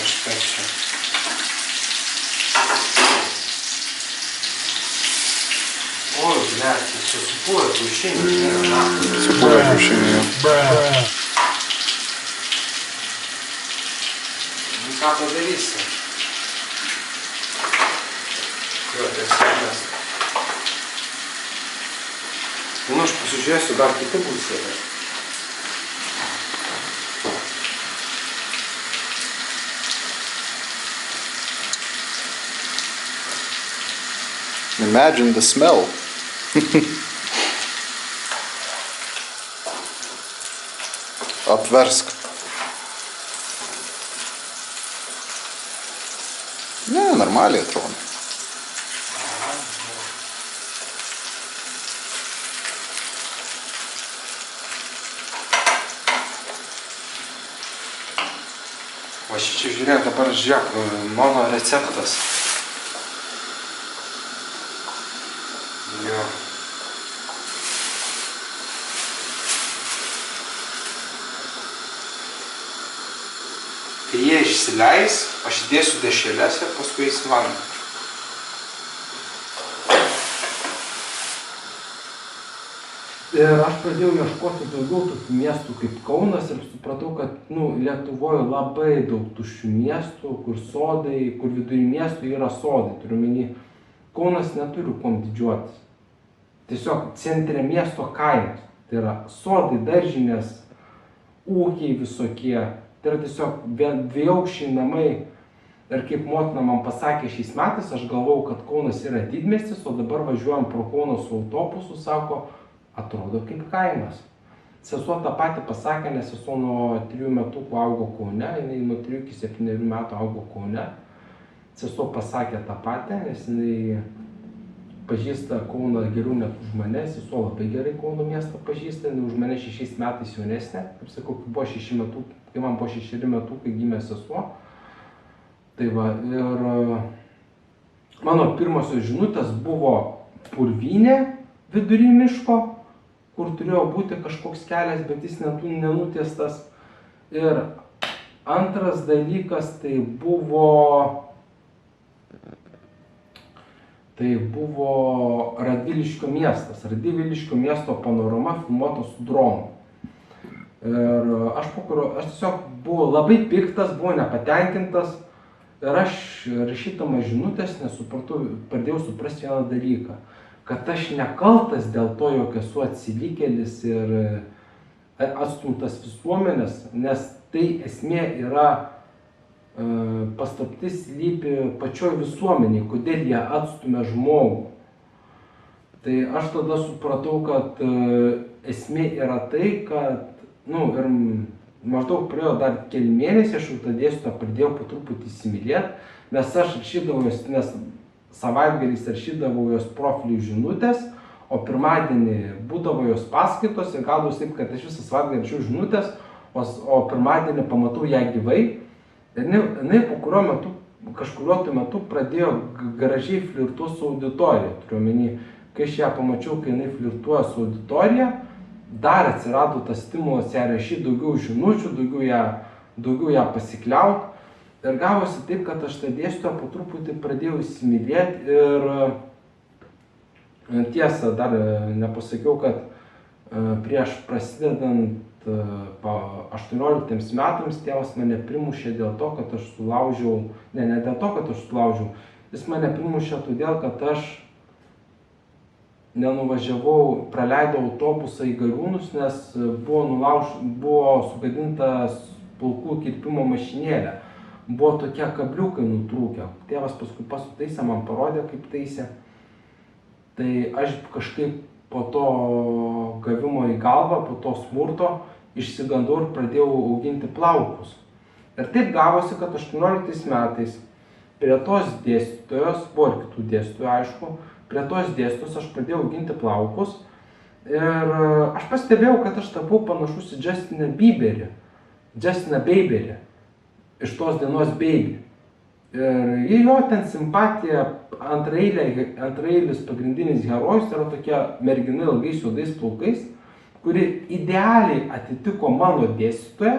Aš pečia. Ой, блядь, ты что, супое kiaušiniai? Spuoja kiaušiniai. Nu ką padarysi? Jo, tiesiog mes. Nu, aš pasižiūrėsiu, dar kiti bus yra. Imagine the smell. Apversk. Ne, normaliai atrodo. O šičia žiūrėk, dabar žiūrėk, mano receptas. Jo. Kai jie išsileis, aš įdėsiu dešreles ir paskui eis į vandenį. Ir aš pradėjau ieškoti daugiau tokių miestų kaip Kaunas ir supratau, kad Lietuvoje labai daug tuščių miestų, kur sodai, kur vidury miestų yra sodai. Turiu omeny, Kaunas neturi kuom didžiuotis. Tiesiog centre miesto kaimas. Tai yra sodai, daržinės, ūkiai visokie. Tai yra tiesiog dviaukščiai namai. Ir kaip motina man pasakė šiais metais, aš galvojau, kad Kaunas yra didmiestis, o dabar važiuojam pro Kauną su autobusu, sako, atrodo kaip kaimas. Sesuo tą patį pasakė, nes sesuo nuo 3 metukų augo Kaune, jinai nuo 3 iki 7 metų augo Kaune. Sesuo pasakė tą patį, nes jinai pažįsta Kauną geriau net už mane, sesuo labai gerai Kauno miestą pažįsta, jinai už mane 6 metais jaunesnė, kaip sakau, kai man buvo 6 metukai gimė sesuo. Tai va, ir mano pirmosios žinutės buvo purvynė vidury miško, kur turėjo būti kažkoks kelias, bet jis nenutiestas. Ir antras dalykas tai buvo Radviliškio miestas. Radviliškio miesto panorama filmuota su dronu. Ir aš tiesiog buvau labai piktas, buvau nepatenkintas ir aš rašydamas žinutės pradėjau suprasti vieną dalyką, kad aš nekaltas dėl to, jog esu atsilikėlis ir atstumtas visuomenės, nes tai esmė yra paslaptis slypi pačioj visuomeniai, kodėl jie atstumia žmogų. Tai aš tada supratau, kad esmė yra tai, kad, ir maždaug praėjo dar keli mėnesiai, aš jau tą dėstytoją pradėjau po truputį įsimylėti, nes aš rašydavau jos, nes savaitgaliais rašydavau jos profilių žinutės, o pirmadienį būdavo jos paskaitos ir gaudavos taip, kad aš visą savaitgalį rašiau žinutės, o pirmadienį pamatau ją gyvai. Ir jinai po kažkuriuo metu pradėjo gražiai flirtuoti su auditorija. Turiu omeny, kai aš ją pamačiau, kai jinai flirtuoja su auditorija, dar atsirado tas stimulas ją rašyti daugiau žinučių, daugiau ją pasikliauti. Ir gavosi taip, kad aš tą dėstytoją po truputį pradėjau įsimylėti ir tiesa, dar nepasakiau, kad prieš prasidedant 18 metams tėvas mane primušė dėl to, kad aš sulaužiau, ne dėl to, kad aš sulaužiau, jis mane primušė todėl, kad aš nenuvažiavau, praleidau autobusą į Gariūnus, nes buvo sugadintas plaukų kirpimo mašinėlė. Buvo tokie kabliukai nutrūkę. Tėvas paskui pasutaisė, man parodė, kaip taisė. Tai aš kažkaip po to gavimo į galvą, po to smurto, išsigandau ir pradėjau auginti plaukus. Ir taip gavosi, kad 18 metais prie tos dėstytojos, buvo ir kitų dėstytojų aišku, prie tos dėstytojos aš pradėjau auginti plaukus ir aš pastebėjau, kad aš tapau panašus į Justiną Bieberį, iš tos dainos Baby. Ir jo ten simpatija, antraeilis pagrindinis herojus yra tokia mergina ilgais juodais plaukais, kuri idealiai atitiko mano dėstytoją,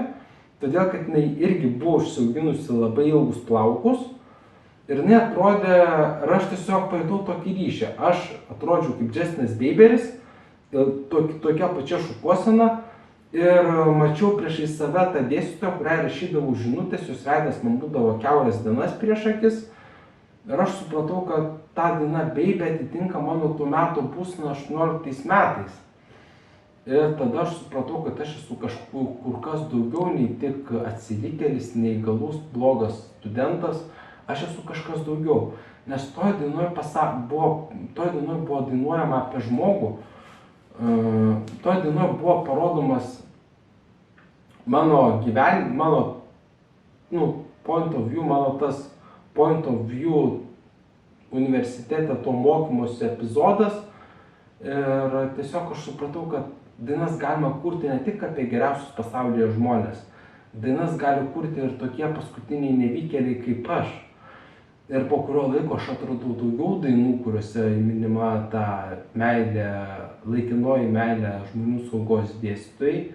todėl kad jinai irgi buvo užsiauginusi labai ilgus plaukus ir jinai atrodė, ir aš tiesiog pajutau tokį ryšį. Aš atrodžiau kaip Justinas Bieberis, tokia pačia šukuosena ir mačiau priešai save tą dėstytoją, kuriai rašydavau žinutės, jos veidas man būdavo kiaurės dienas prieš akis. Ir aš supratau, kad ta daina Baby atitinka mano tuo metu būseną 18 metais. Ir tada aš supratau, kad aš esu kur kas daugiau nei tik atsilikėlis, neįgalus, blogas studentas. Aš esu kažkas daugiau. Nes toj dainoj buvo dainuojama apie žmogų. Toj dainoj buvo parodomas mano point of view, mano tas point of view universitete to mokymosi epizodas. Ir tiesiog aš supratau, kad dainas galima kurti ne tik apie geriausius pasaulyje žmonės. Dainas gali kurti ir tokie paskutiniai nevykėliai kaip aš. Ir po kurio laiko aš atradau daugiau dainų, kuriuose minima ta meilė, laikinoji meilė žmonių saugos dėstytojai.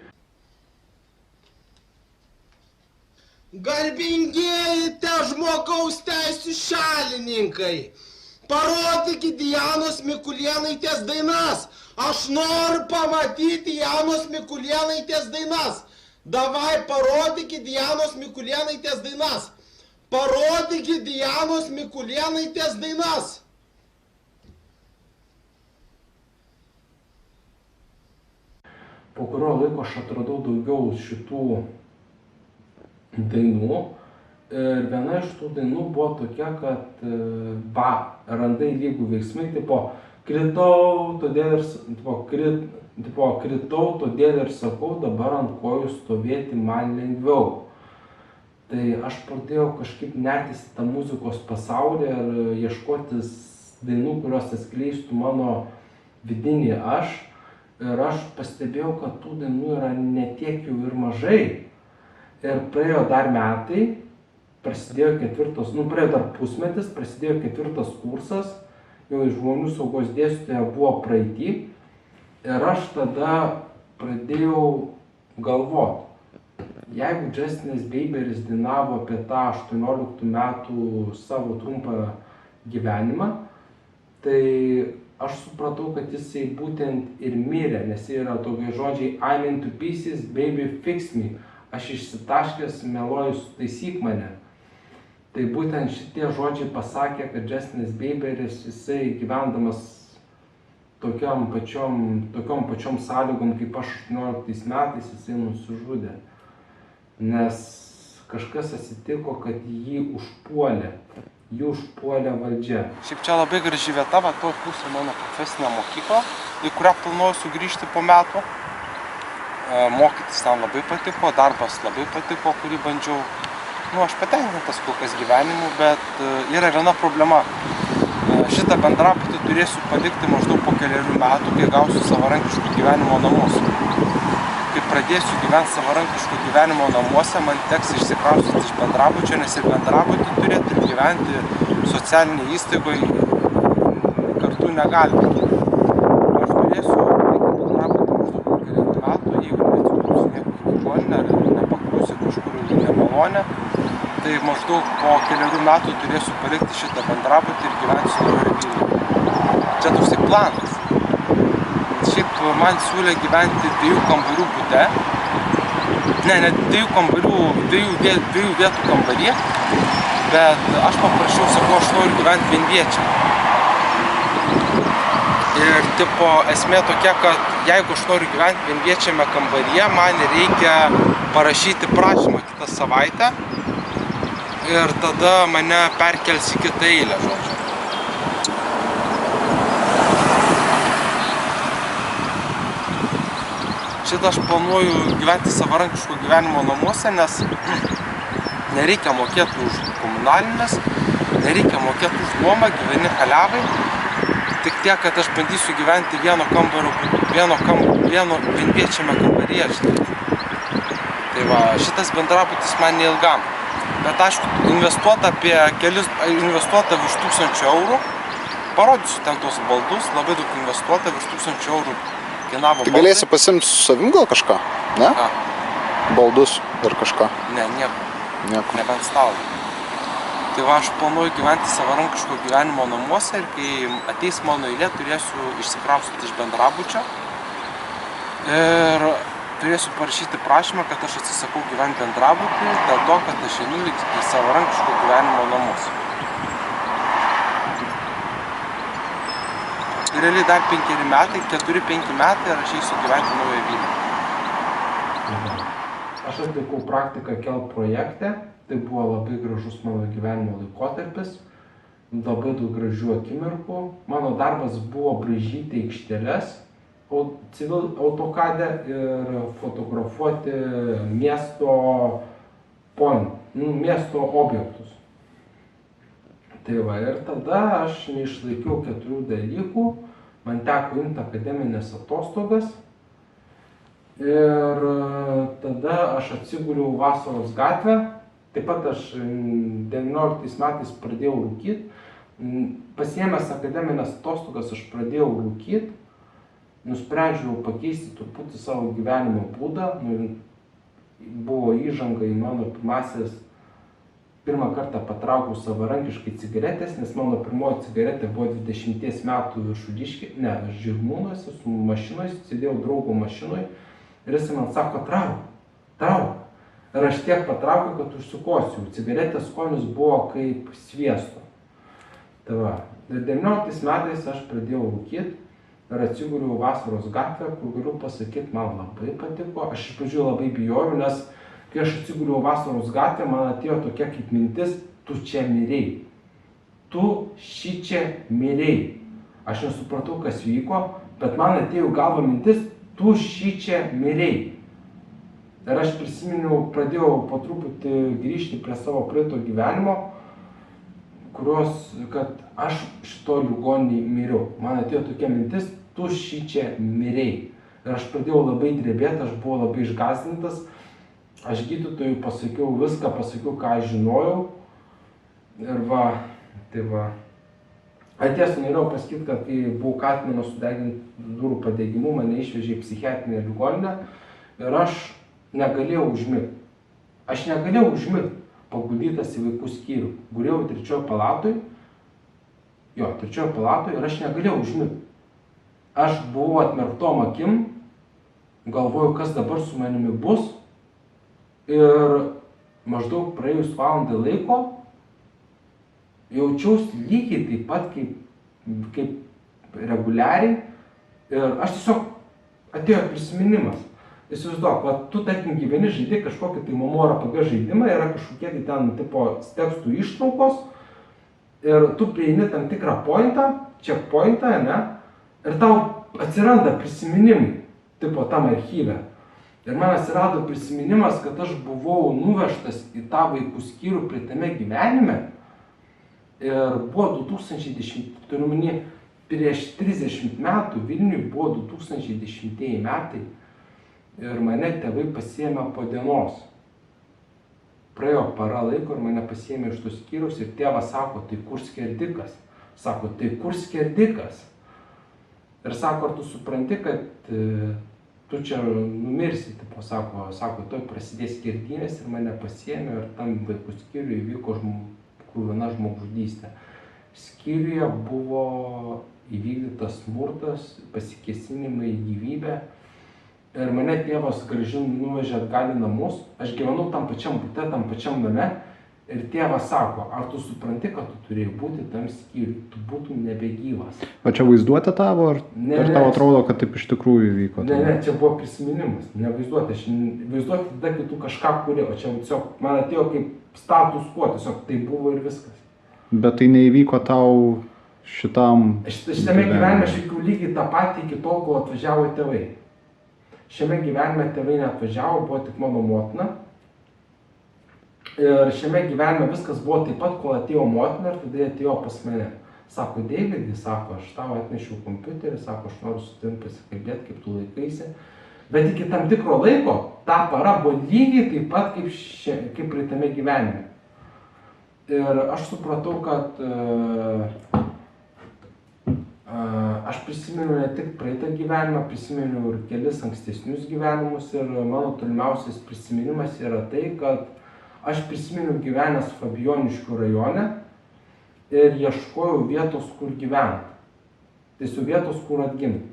Garbingieji te žmogaus teisių šalininkai, parodykit Dianos Mikulėnaitės dainas. Aš noriu pamatyti Dianos Mikulėnaitės dainas. Davai, parodykit Dianos Mikulėnaitės dainas. Parodykit Dianos Mikulėnaitės dainas. Po kurio laiko aš atradau daugiau šitų dainų. Ir viena iš tų dainų buvo tokia, kad randai lygų veiksmai, kritau, todėl ir sakau, dabar ant kojų stovėti man lengviau. Tai aš pradėjau kažkaip nertis į tą muzikos pasaulį ir ieškotis dainų, kurios atskleistų mano vidinį aš. Ir aš pastebėjau, kad tų dainų yra ne tiek jau ir mažai. Ir praėjo dar metai, praėjo dar pusmetis, prasidėjo 4 kursas, jau žmonių saugos dėstytoja buvo praeity. Ir aš tada pradėjau galvoti. Jeigu Justinas Bieberis dainavo apie tą 18 metų savo trumpą gyvenimą, tai aš supratau, kad jisai būtent ir mirė, nes yra tokie žodžiai I'm into pieces, baby fix me. Aš išsitaškęs, meluoju, sutaisyk mane. Tai būtent šitie žodžiai pasakė, kad Justinas Bieberis, jisai gyvendamas tokiom pačiom sąlygom kaip aš 18 metais, jisai nusižudė. Nes kažkas atsitiko, kad jį užpuolė valdžia. Šiaip čia labai graži vieta, va to pusė mano profesinė mokykla, į kurią planuoju sugrįžti po metų. Mokytis ten labai patiko, darbas labai patiko, kurį bandžiau. Aš patenkintas kol kas gyvenimu, bet yra viena problema. Šitą bendrabutį turėsiu palikti maždaug po keliarių metų, kai gausiu savarankiškų gyvenimo namus. Kai pradėsiu gyventi savarankiškų gyvenimo namuose, man teks išsikraustyti iš bendrabučio, nes ir bendrabutį turėti ir gyventi socialinėje įstaigoje kartu negalima. Aš turėsiu bendrabutį maždaug po keliarių metų, jeigu neatsiklausiu niekur ligoninę ar nepakliusiu kažkur į nemalonę, tai maždaug po keliarių metų turėsiu palikti šitą bendrabutį ir gyvensiu naujoje Vilniuje. Čia toksai planas. Šiaip man siūlė gyventi 2 kambarių bute. Ne 2 kambarių, 2 vietų kambaryje, bet aš paprašiau, sakau, aš noriu gyventi vienviečiam. Ir tipo esmė tokia, kad jeigu aš noriu gyventi vienviečiame kambaryje, man reikia parašyti prašymą kitą savaitę ir tada mane perkels į kitą eilę, žodžiu. Šitą aš planuoju gyventi savarankiško gyvenimo namuose, nes nereikia mokėti už komunalinės, nereikia mokėti už nuomą, gyveni haliavai. Tik tiek, kad aš bandysiu gyventi vieno vienviečiame kambaryje. Tai va, šitas bendrabutis man neilgam. Bet aišku, investuota virš 1000 eurų. Parodysiu ten tos baldus, labai daug investuota, virš 1000 eurų. Tai galėsi pasimti su savim gal kažką, ne? Ką? Baldus ir kažką. Ne, nieko. Nebent stalą. Tai va, aš planuoju gyventi savarankiško gyvenimo namuose ir kai ateis mano eilė, turėsiu išsikraustyti iš bendrabučio ir turėsiu parašyti prašymą, kad aš atsisakau gyventi bendrabutį dėl to, kad aš einu į savarankiško gyvenimo namus. Realiai dar 4-5 metai ir aš eisiu gyventi naują Vilnių. Aš atlikau praktiką KELP projekte, tai buvo labai gražus mano gyvenimo laikotarpis, labai daug gražių akimirkų. Mano darbas buvo braižyti aikšteles AutoCAD'e ir fotografuoti miesto objektus. Tai va, ir tada aš neišlaikiau 4 dalykų, man teko imti akademinės atostogas ir tada aš atsiguliau Vasaros gatvę, taip pat aš 19 metais pradėjau rūkyti, pasiėmęs akademinės atostogas aš pradėjau rūkyti, nusprendžiau pakeisti truputį savo gyvenimo būdą, buvo įžanga į mano pirmą kartą patraukiau savarankiškai cigaretės, nes mano pirmoji cigaretė buvo 20 metų Žirmūnuose su mašinoj, sėdėjau draugo mašinoj ir jis man sako, trauk. Ir aš tiek patraukiau, kad užsikosiu. Cigaretės skonis buvo kaip sviesto. Tai va, 19 metais aš pradėjau rūkyti ir atsiguliau Vasaros gatvę, kur galiu pasakyti, man labai patiko. Aš iš pradžių labai bijojau, nes kai aš atsiguliau Vasaros gatvę, man atėjo tokia kaip mintis, tu čia mirei. Tu šičia mirei. Aš nesupratau, kas vyko, bet man atėjo galva mintis, tu šičia mirei. Ir aš prisiminiau, pradėjau po truputį grįžti prie savo praeito gyvenimo, kad aš šito ligoninėj miriau. Man atėjo tokia mintis, tu šičia mirei. Ir aš pradėjau labai drebėti, aš buvau labai išgąsdintas. Aš gydytojui pasakiau viską, ką aš žinojau. Ir va, tai va. Atėjęs norėjau pasakyti, kad kai buvau kaltinamas sudeginti durų padegimu, mane išvežė į psichiatrinę ligoninę ir aš negalėjau užmigti. Paguldytas į vaikų skyrių. Gulėjau 3 palatoj ir aš negalėjau užmigti. aš buvau atmerktom akim, galvoju, kas dabar su manimi bus. Ir maždaug praėjus valandą laiko jaučiausi lygiai taip pat kaip reguliariai. Ir aš tiesiog atėjo prisiminimas. Įsivaizduok, va, tu tarkim gyveni žaidži kažkokį tai Momo RPG žaidimą, yra kažkokie tai ten tipo tekstų ištraukos ir tu prieini tam tikrą pointą, checkpointą, ne? Ir tau atsiranda prisiminimai, tipo tam archyve. Ir man atsirado prisiminimas, kad aš buvau nuvežtas į tą vaikų skyrių praeitame gyvenime. Ir buvo 2010, turiu omeny, prieš 30 metų Vilniui buvo 2010 metai. Ir mane tėvai pasiėmė po dienos. Praėjo para laiko ir mane pasiėmė iš tos skyriaus ir tėvas sako, tai kur skerdikas? Sako, tai kur skerdikas? Ir sako, ar tu supranti, kad tu čia numirsi, tipo, sako, toj prasidės skerdynės ir mane pasiėmė ir tam vaikų skyriuje įvyko kruvina žmogžudystė. Skyriuje buvo įvykdytas smurtas, pasikėsinimai į gyvybę ir mane tėvas nuvežė atgal į namus. Aš gyvenau tam pačiam bute, tam pačiam name ir tėvas sako, ar tu supranti, kad tu turėjai būti tam skyriui, tu būtum nebegyvas. O čia vaizduotė tavo, ar tau atrodo, kad taip iš tikrųjų įvyko? Ne, čia buvo prisiminimas, ne vaizduotė. Vaizduotė tada, kai tu kažką kuri, o čia tiesiog man atėjo kaip status quo, tiesiog tai buvo ir viskas. Bet tai neįvyko tau šitam... Šitame gyvenime aš veikiau lygiai tą patį iki tol, kol atvažiavo tėvai. Šiame gyvenime tėvai neatvažiavo, buvo tik mano motina. Ir šiame gyvenime viskas buvo taip pat, kol atėjo motina ir tada atėjo pas mane. Sako, Deividai, sako, aš tau atnešiau kompiuterį, sako, aš noriu su tavim pasikalbėti, kaip tu laikaisi. Bet iki tam tikro laiko ta para buvo lygiai taip pat kaip praeitame gyvenime. Ir aš supratau, kad aš prisimenu ne tik praeitą gyvenimą, prisimenu ir kelis ankstesnius gyvenimus ir mano tolimiausias prisiminimas yra tai, kad aš prisimenu gyvenęs Fabijoniškių rajone ir ieškojau vietos, kur gyventi. Tiesiog vietos, kur atgimti.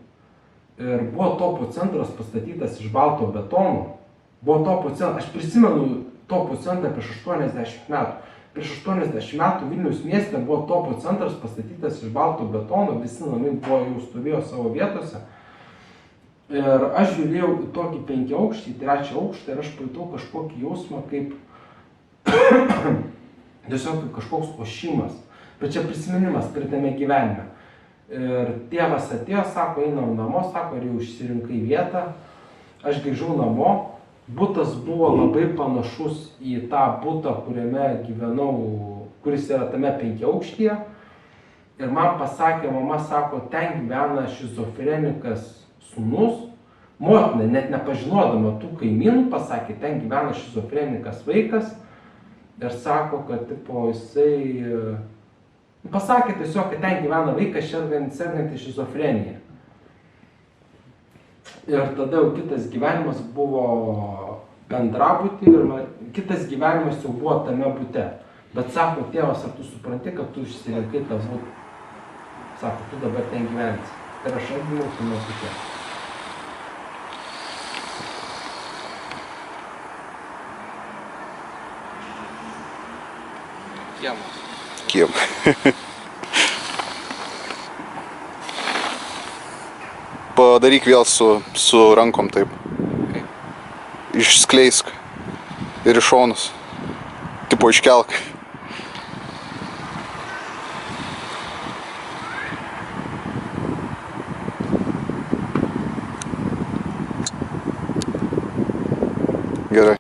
Ir buvo Topo centras pastatytas iš balto betono. Aš prisimenu Topo centrą prieš 80 metų. Prieš 80 metų Vilniaus mieste buvo Topo centras pastatytas iš balto betono, visi namai jau stovėjo savo vietose. Ir aš žiūrėjau į tokį 5 aukštį, 3 aukštą ir aš pajutau kažkokį jausmą kaip tiesiog kažkoks ošimas. Bet čia prisiminimas praeitame gyvenime. Ir tėvas atėjo, sako, einam namo, sako, ar jau išsirinkai vietą. Aš grįžau namo. Butas buvo labai panašus į tą butą, kuriame gyvenau, kuris yra tame 5 aukštyje. Ir man pasakė, mama sako, ten gyvena šizofrenikas sūnus. Motina, net nepažinodama tų kaimynų, pasakė, ten gyvena šizofrenikas vaikas. Ir sako, kad tipo, jisai pasakė tiesiog, kad ten gyvena vaikas sergantis šizofrenija. Ir tada jau kitas gyvenimas buvo bendrabuty ir kitas gyvenimas jau buvo tame bute. Bet sako, tėvas, ar tu supranti, kad tu išsirinkai tą butą? Sako, tu dabar ten gyvensi. Ir aš atgimiau tame bute. Kiem. Padaryk vėl su rankom taip. Išskleisk. Ir iš šonus. Tipo iškelk. Gerai.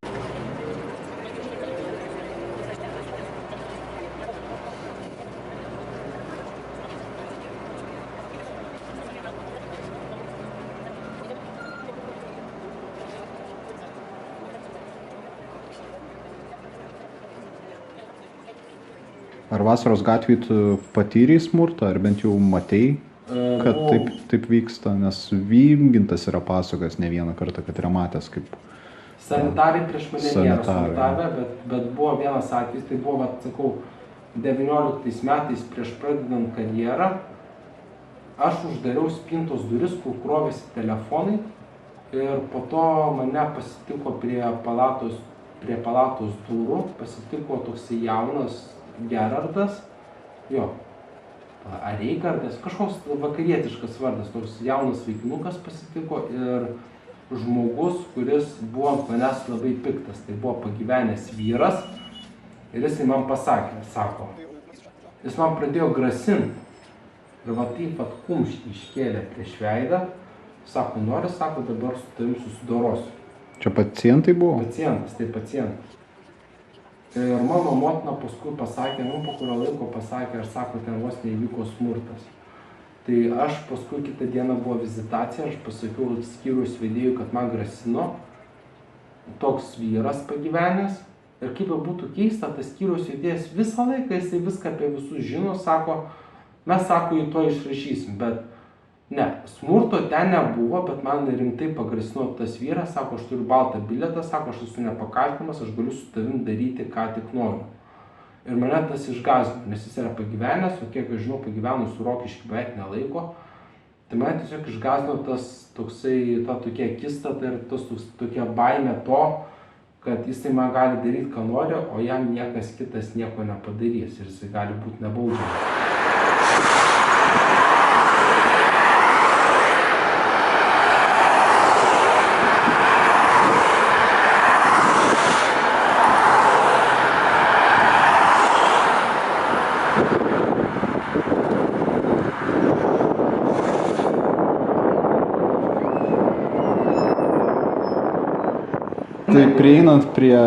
Ar Vasaros gatvėj tu patyrei smurtą, ar bent jau matei, kad taip vyksta, nes Vygintas yra pasakojęs ne vieną kartą, kad yra matęs kaip... Sanitarai prieš mane nėra smurtavę, bet buvo vienas atvejis, tai buvo, sakau, 19 metais prieš pradedant karjerą. aš uždariau spintos duris, kur krovėsi telefonai ir po to mane pasitiko prie palatos durų, pasitiko toksai jaunas Gerardas, ar Reigardas, kažkoks vakarietiškas vardas, toks jaunas vaikinukas pasitiko ir žmogus, kuris buvo ant manęs labai piktas, tai buvo pagyvenęs vyras ir jisai man pasakė, sako, jis man pradėjo grasinti ir va taip pat kumštį iškėlė prieš veidą, sako, nori, sako, dabar su tavim susidorosiu. Čia pacientai buvo? Pacientas, tai pacientas. Ir mano motina paskui pasakė, po kurio laiko pasakė, aš sako, ten vos neįvyko smurtas. Tai aš paskui kitą dieną buvo vizitacija, aš pasakiau skyriaus vedėjui, kad man grasino toks vyras pagyvenęs. Ir kaip jau būtų keista, tas skyriaus vedėjas visą laiką, jisai viską apie visus žino, sako, mes, sako, jį to išrašysim, bet ne, smurto ten nebuvo, bet man rimtai pagrasino tas vyras, sako, aš turiu baltą bilietą, sako, aš esu nepakaltinamas, aš galiu su tavim daryti, ką tik noriu. Ir mane tas išgąsdino, nes jis yra pagyvenęs, o kiek aš žinau, pagyvenus su Rokiškiu beveik nelaiko. Tai mane tiesiog išgąsdino tas toksai, ta tokia akistata ir tas tokia baimė to, kad jisai man gali daryti, ką nori, o jam niekas kitas nieko nepadarys ir jisai gali būti nebaudžiamas. Tai prieinant prie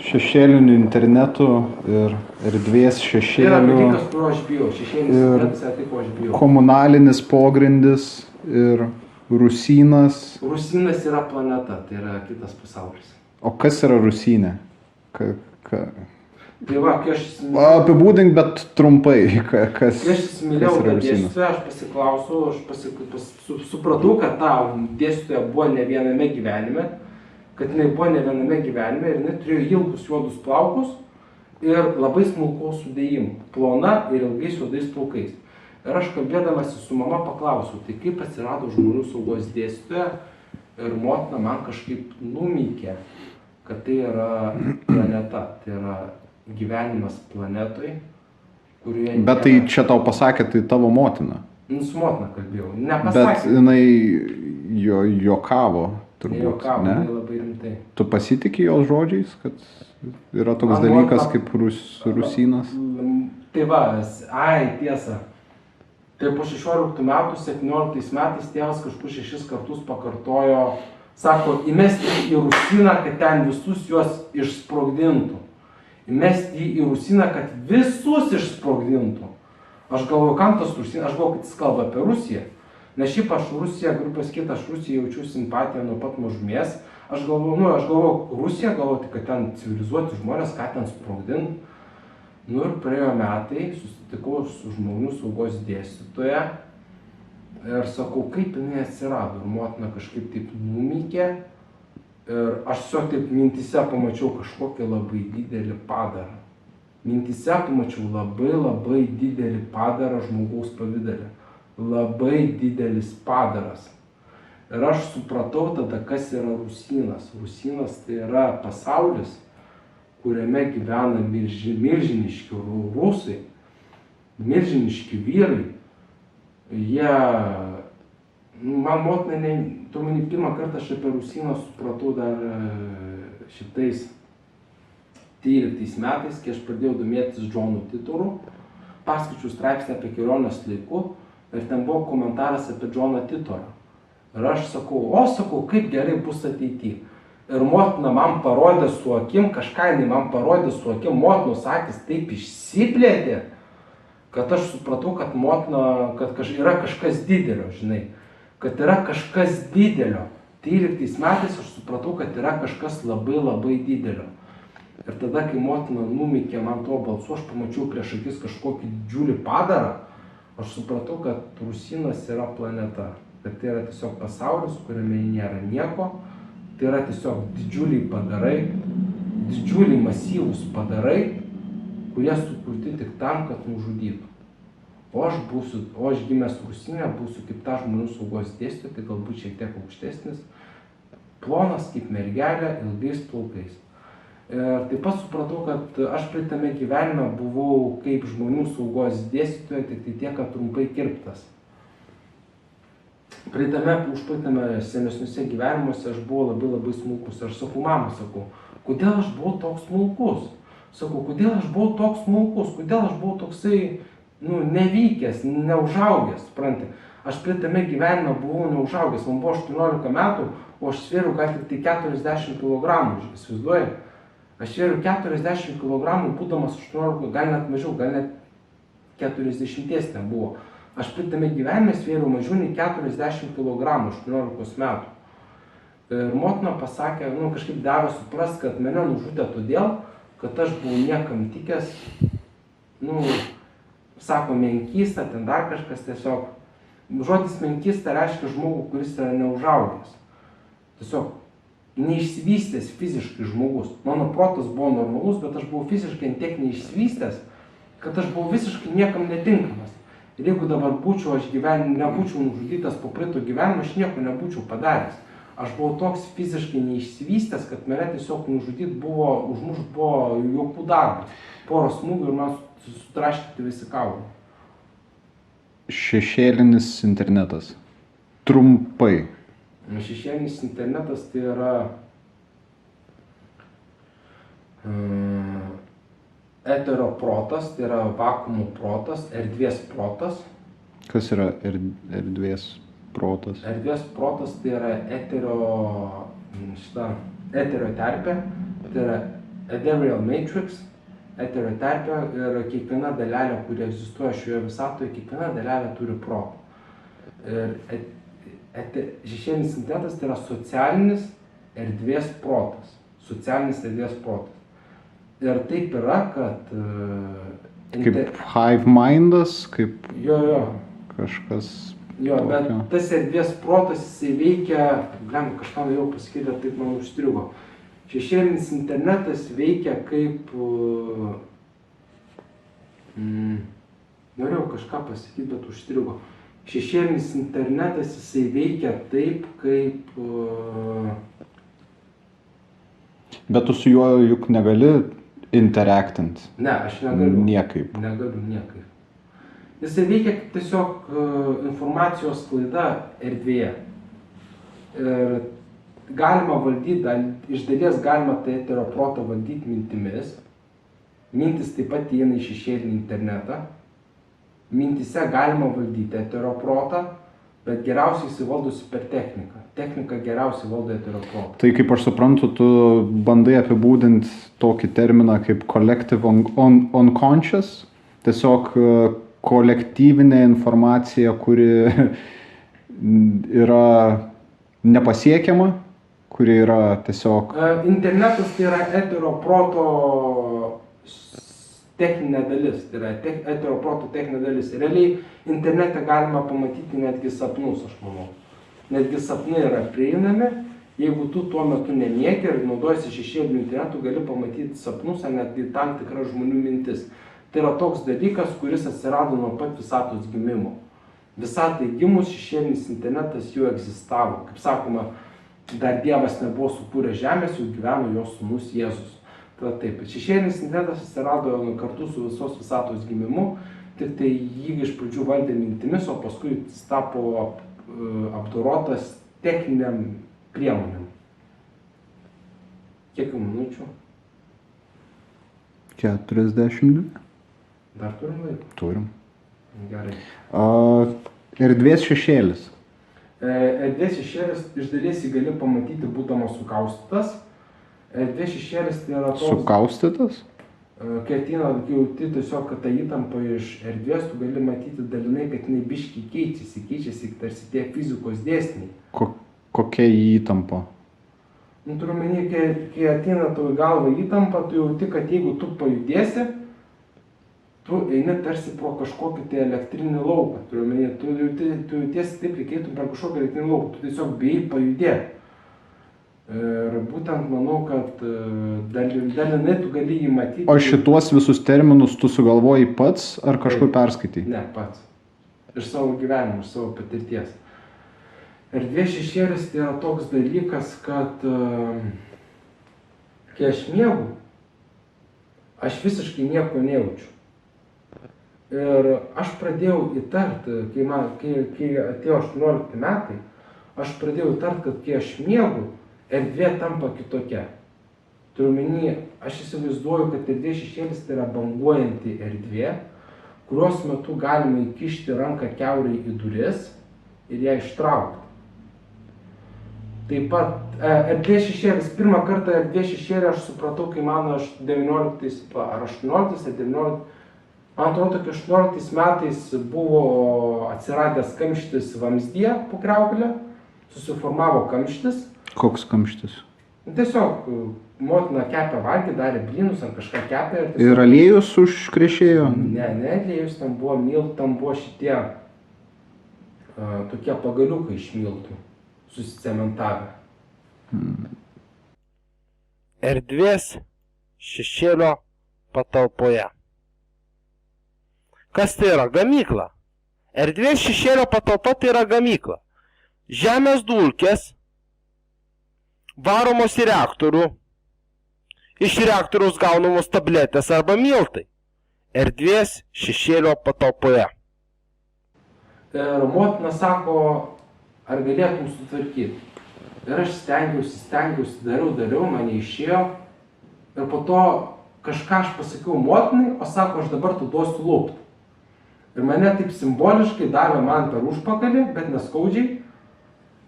šešėlinių internetų ir erdvės šešėlių. Tai yra dalykas, kurio aš bijau. Šešėlinis internetas yra tai, ko aš bijau. Komunalinis pogrindis ir Rusynas. Rusynas yra planeta, tai yra kitas pasaulis. O kas yra Rusynė? Tai va, kai aš... Apibūdink, bet trumpai. Kai aš įsimylėjau tą dėstytoją, aš pasiklausiau, aš supratau, kad ta dėstytoja buvo ne viename gyvenime, kad jinai buvo ne viename gyvenime ir jinai turėjo ilgus juodus plaukus ir labai smulkaus sudėjimų, plona ir ilgais juodais plaukais. Ir aš kalbėdamasi su mama paklausiau, tai kaip atsirado žmonių saugos dėstytoja ir motina man kažkaip numykė, kad tai yra planeta, tai yra gyvenimas planetoj, kurioje... Bet tai čia tau pasakė, tai tavo motina. Su motina kalbėjau, nepasakė. Bet jinai juokavo. Juokavo, jinai labai rimtai. Tu pasitikė jos žodžiais, kad yra toks dalykas kaip Rusynas? Tai va, tiesa. Tai po 16 metų, 17 metais tėvas kažkur 6 kartus pakartojo, sako, įmesti į Rusyną, kad ten visus juos išsprogdintų. Įmesti į Rusyną, kad visus išsprogdintų. Aš galvoju, kam tas Rusynas, aš galvoju, kad jis kalba apie Rusiją. Nes šiaip aš Rusiją, galiu pasakyti, aš Rusiją jaučiu simpatiją nuo pat mažumės. Aš galvoju, Rusija, galvoju, kad ten civilizuoti žmonės, ką ten sprogdint. Ir praėjo metai, susitikau su žmonių saugos dėstytoja ir sakau, kaip jinai atsirado. Ir motina kažkaip taip numykė. Ir aš tiesiog taip mintise pamačiau kažkokį labai didelį padarą. Mintise pamačiau labai didelį padarą žmogaus pavidale. Labai didelis padaras. Ir aš supratau tada, kas yra Rusynas. Rusynas tai yra pasaulis, kuriame gyvena milžiniški rusai, milžiniški vyrai. Jie, man motina, turbūt pirmą kartą aš apie Rusyną supratau dar šitais 13 metais, kai aš pradėjau domėtis Džonu Titoru, paskaičiau straipsnį apie kelionės laiku. Ir ten buvo komentaras apie Džoną Titorą. Ir aš sakau, kaip gerai bus ateityje. Ir motina man parodė su akim, kažką jinai man parodė su akim, motinos akis taip išsiplėtė, kad aš supratau, kad motina, kad yra kažkas didelio, žinai. Kad yra kažkas didelio. 13 metais aš supratau, kad yra kažkas labai didelio. Ir tada, kai motina numykė man tuo balsu, aš pamačiau prieš akis kažkokį didžiulį padarą. Aš supratau, kad Rusynas yra planeta, kad tai yra tiesiog pasaulis, kuriame nėra nieko, tai yra tiesiog didžiuliai padarai, didžiuliai masyvūs padarai, kurie sukurti tik tam, kad nužudytų. o aš gimęs Rusinė, būsiu kaip ta žmonių saugos dėstytoja, tai galbūt šiek tiek aukštesnis, plonas kaip mergelė, ilgais plaukais. Ir taip pat supratau, kad aš praeitame gyvenime buvau kaip žmonių saugos dėstytoja, tik tai tiek, kad trumpai kirptas. Užpraeitame senesniuose gyvenimuose aš buvau labai smulkus. Aš sakau, mama, kodėl aš buvau toks smulkus? Sakau, kodėl aš buvau toks smulkus? Kodėl aš buvau toksai, nevykęs, neužaugęs, supranti? Aš praeitame gyvenime buvau neužaugęs, man buvo 18 metų, o aš svėriau gal tik 40 kg, įsivaizduoji? Aš svėriau 40 kg, būdamas 18, gal net mažiau, gal net 40 nebuvo. Aš praeitame gyvenime svėriau mažiau nei 40 kg 18 metų. Ir motina pasakė, kažkaip davė suprast, kad mane nužudė todėl, kad aš buvau niekam tikęs, sako, menkystą, ten dar kažkas tiesiog. Žodis menkystą reiškia žmogų, kuris yra neužaugęs. Tiesiog neišsivystęs fiziškai žmogus. Mano protas buvo normalus, bet aš buvau fiziškai tiek neišsivystęs, kad aš buvau visiškai niekam netinkamas. Ir jeigu dabar nebūčiau nužudytas po praeito gyvenimo, aš nieko nebūčiau padaręs. Aš buvau toks fiziškai neišsivystęs, kad mane tiesiog užmušt buvo jokų darbas. Porą smūgių ir man sutraškyti visi kaulai. Šešėlinis internetas. Trumpai. Šešėlinis internetas tai yra eterio protas, tai yra vakuumų protas, erdvės protas. Kas yra erdvės protas? Erdvės protas tai yra eterio terpė, tai yra ethereal matrix, eterio terpė ir kiekviena dalelė, kuri egzistuoja šioje visatoje, kiekviena dalelė turi protą. Ir šešėlinis internetas tai yra socialinis erdvės protas. Socialinis erdvės protas. Ir taip yra, kad... Kaip hive mindas, kaip kažkas... Jo, bet tas erdvės protas, jisai veikia, kažką jau pasakyti, taip man užstrigo. Šešėlinis internetas veikia kaip... Norėjau kažką pasakyti, bet užstrigo. Šešėlinis internetas, jisai veikia taip, kaip... Bet tu su juo juk negali interactint. Ne, aš negaliu. Niekaip. Negaliu niekaip. Jisai veikia kaip tiesiog informacijos sklaida erdvėje. Ir galima valdyti, iš dalies galima tą eterio protą valdyti mintimis. Mintis taip pat įeina į šešėlinį internetą. Mintise galima valdyti eterio protą, bet geriausiai jisai valdosi per techniką. Technika geriausiai valdo eterio protą. Tai kaip aš suprantu, tu bandai apibūdinti tokį terminą kaip collective unconscious, tiesiog kolektyvinė informacija, kuri yra nepasiekiama, kuri yra tiesiog... Internetas tai yra eterio proto techninė dalis, tai yra eterio proto techninė dalis. Realiai internete galima pamatyti netgi sapnus, aš manau. Netgi sapnai yra prieinami, jeigu tu tuo metu nemiegi ir naudojasi šešėliniu internetu, gali pamatyti sapnus ar netgi tam tikras žmonių mintis. Tai yra toks dalykas, kuris atsirado nuo pat visatos gimimo. Visatai gimus šešėlinis internetas jau egzistavo. Kaip sakoma, dar Dievas nebuvo sukūręs žemės, jau gyveno jo sūnus Jėzus. Tai taip, šešėlinis internetas atsirado kartu su visos visatos gimimu, tik tai jį iš pradžių valdė mintimis, o paskui jis tapo apdorotas techniniam priemonėm. Kiek minučių? 42. Dar turim laiko? Turim. Gerai. Erdvės šešėlis. Erdvės šešėlis iš dalies jį gali pamatyti būdamas sukaustytas. Erdvės šešėlis tai yra toks... Sukaustytas? Kai ateina, kai jauti tiesiog, kad ta įtampa iš erdvės, tu gali matyti dalinai, kad jinai biškiai keičiasi tarsi tie fizikos dėsniai. Kokia įtampa? Turiu omeny, kai ateina tavo į galvą įtampa, tu jauti, kad jeigu tu pajudėsi, tu eini tarsi pro kažkokį tai elektrinį lauką. Turiu omeny, tu jautiesi taip, kaip eitum per kažkokį elektrinį lauką, tu tiesiog bijai pajudėti. Ir būtent manau, kad dar dalinai tu gali jį matyti. O šituos visus terminus tu sugalvojai pats ar kažkur perskaitai? Ne, pats. Iš savo gyvenimo, iš savo patirties. Erdvės šešėlis tai yra toks dalykas, kad kai aš miegu, aš visiškai nieko nejaučiu. Ir aš pradėjau įtarti, kai atėjo 18 metai, aš pradėjau įtarti, kad kai aš miegu, erdvė tampa kitokia. Turiu omeny, aš įsivaizduoju, kad erdvės šešėlis tai yra banguojanti erdvė, kurios metu galima įkišti ranką kiaurai į duris ir ją ištraukti. Taip pat erdvės šešėlis, pirmą kartą erdvės šešėlį aš supratau, kai mano 19 ar 18 ar 19, man atrodo, kad 18 metais buvo atsiradęs kamštis vamzdyje po kriauklę, susiformavo kamštis. Koks kamštis? Tiesiog motina kepė valgį, darė blynus ar kažką kepė. Ir aliejus užkrešėjo? Ne, aliejus, tam buvo miltų, tam buvo šitie tokie pagaliukai iš miltų, susicementavę. Erdvės šešėlio patalpoje. Kas tai yra? Gamykla. Erdvės šešėlio patalpa tai yra gamykla. Žemės dulkės varomos į reaktorių. Iš reaktoriaus gaunamos tabletės arba miltai. Erdvės šešėlio patalpoje. Ir motina sako, ar galėtum sutvarkyti. Ir aš stengiausi, dariau, man neišėjo. Ir po to kažką aš pasakiau motinai, o sako, aš dabar tu duosiu lūpti. Ir mane taip simboliškai davė man per užpakalį, bet neskaudžiai.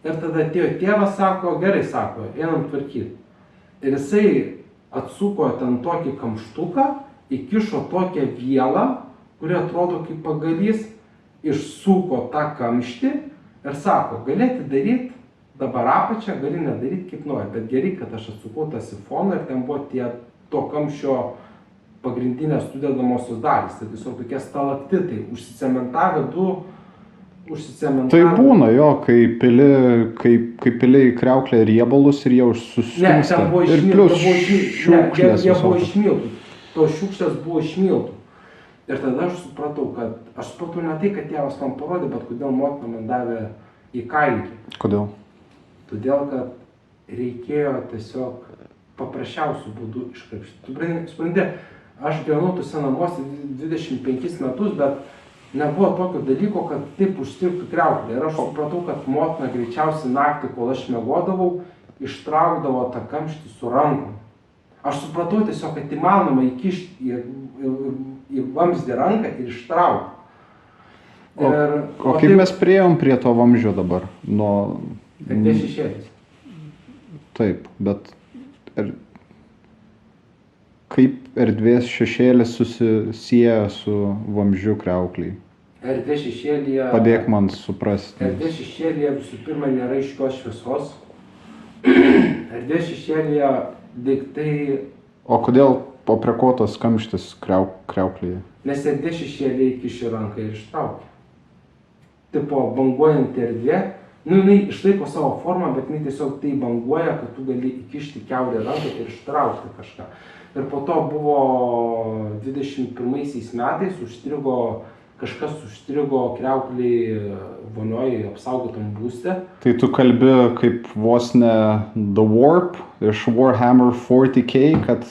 Ir tada atėjo tėvas, sako, gerai, sako, einam tvarkyti. Ir jisai atsuko ten tokį kamštuką, įkišo tokią vielą, kuri atrodo kaip pagalys, išsuko tą kamštį ir sako, galėti daryti dabar apačią, gali nedaryti kaip nori, bet gerai, kad aš atsukau tą sifoną ir ten buvo to kamščio pagrindinės sudedamosios dalys. Tai tiesiog tokie stalaktitai, užsicementavę Tai būna jo, kai pili į kriauklę riebalus ir jie susiskimsta. Ir plius šiukšlės. Jie buvo išmiltų. Tos šiukšlės buvo išmiltų. Ir tada aš supratau ne tai, kad tėvas man parodė, bet kodėl motina man davė į kailį. Kodėl? Todėl, kad reikėjo tiesiog paprasčiausių būdų iškrapštyti. Supranti, aš gyvenau tuose namuose 25 metus, bet nebuvo tokio dalyko, kad taip užstrigtų kriauklė. Ir aš supratau, kad motina greičiausiai naktį, kol aš miegodavau, ištraukdavo tą kamštį su rankom. Aš supratau tiesiog, kad įmanoma įkišti į vamzdį ranką ir ištraukti. O kaip mes priėjom prie to vamzdžio dabar? Erdvės šešėlis. Taip, bet kaip erdvės šešėlis susisieja su vamzdžiu kriauklei? Erdvės šešėlyje... Padėk man suprasti. Erdvės šešėlyje visų pirma nėra aiškios šviesos. Erdvės šešėlyje daiktai... O kodėl prie ko tas kamštis kriauklėje? Nes erdvės šešėlyje įkiši ranką ir ištraukia. Tipo banguojanti erdvė, jinai išlaiko savo formą, bet jinai tiesiog tai banguoja, kad tu gali įkišti kiaurę ranką ir ištraukti kažką. Ir po to buvo 21 metais kažkas užstrigo kriauklėj vonioj apsaugotam būste. Tai tu kalbi kaip vos ne The Warp iš Warhammer 40K, kad...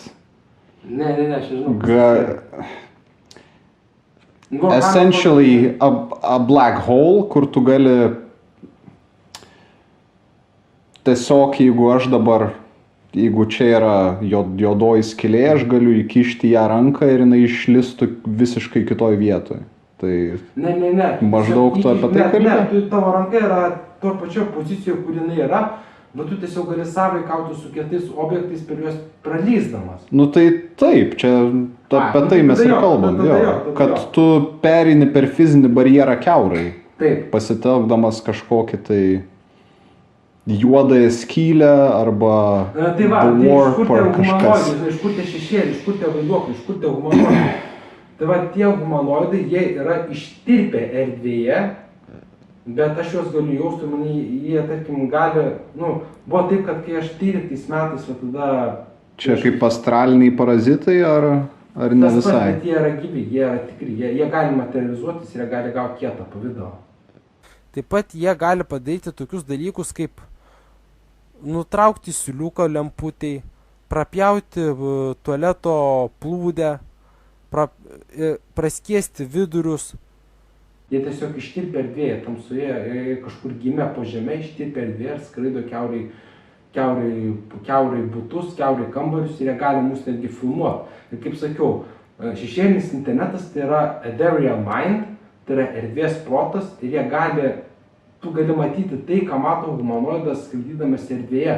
Ne, aš nežinau. Essentially a black hole, kur tu gali tiesiog, jeigu čia yra juodoji skylė, aš galiu įkišti ją ranką ir jinai išlistų visiškai kitoj vietoj. Tai ne. Maždaug tu apie tai kalbi? Ne, tavo ranka yra to pačio pozicijoje, kur jinai yra, bet tu tiesiog gali sąveikauti su kitais objektais per juos pralysdamas. Nu tai taip, čia apie tai mes ir kalbam, kad tu perini per fizinį barjerą kiaurai, pasitelkdamas kažkokį tai juodąją skylę arba The Warp ar kažkas. Iš kur tie šešėliai, iš kur tie vaiduokliai, iš kur tie humanoidai. Tai va, tie humanoidai, jie yra ištirpę erdvėje, bet aš juos galiu jausti, jie, tarkim, gali, buvo taip, kad kai aš 13 metais, tada Čia kaip astraliniai parazitai ar ne Tas pats, visai? bet jie yra gyvi, jie yra tikri, jie gali materializuotis ir jie gali gauti kietą pavidalą. Taip pat jie gali padaryti tokius dalykus kaip nutraukti siūliuką lemputei, prapjauti tualeto plūdę, praskiesti vidurius. Jie tiesiog ištirpia erdvėje, tamsoje, kažkur gimė po žemė, ištirpia erdvėje ir skraido kiaurai butus, kiaurai kambarius ir jie gali mus netgi filmuoti. Ir kaip sakiau, šešėlinis internetas tai yra ethereal mind, tai yra erdvės protas ir tu gali matyti tai, ką mato humanoidas skraidydamas erdvėje.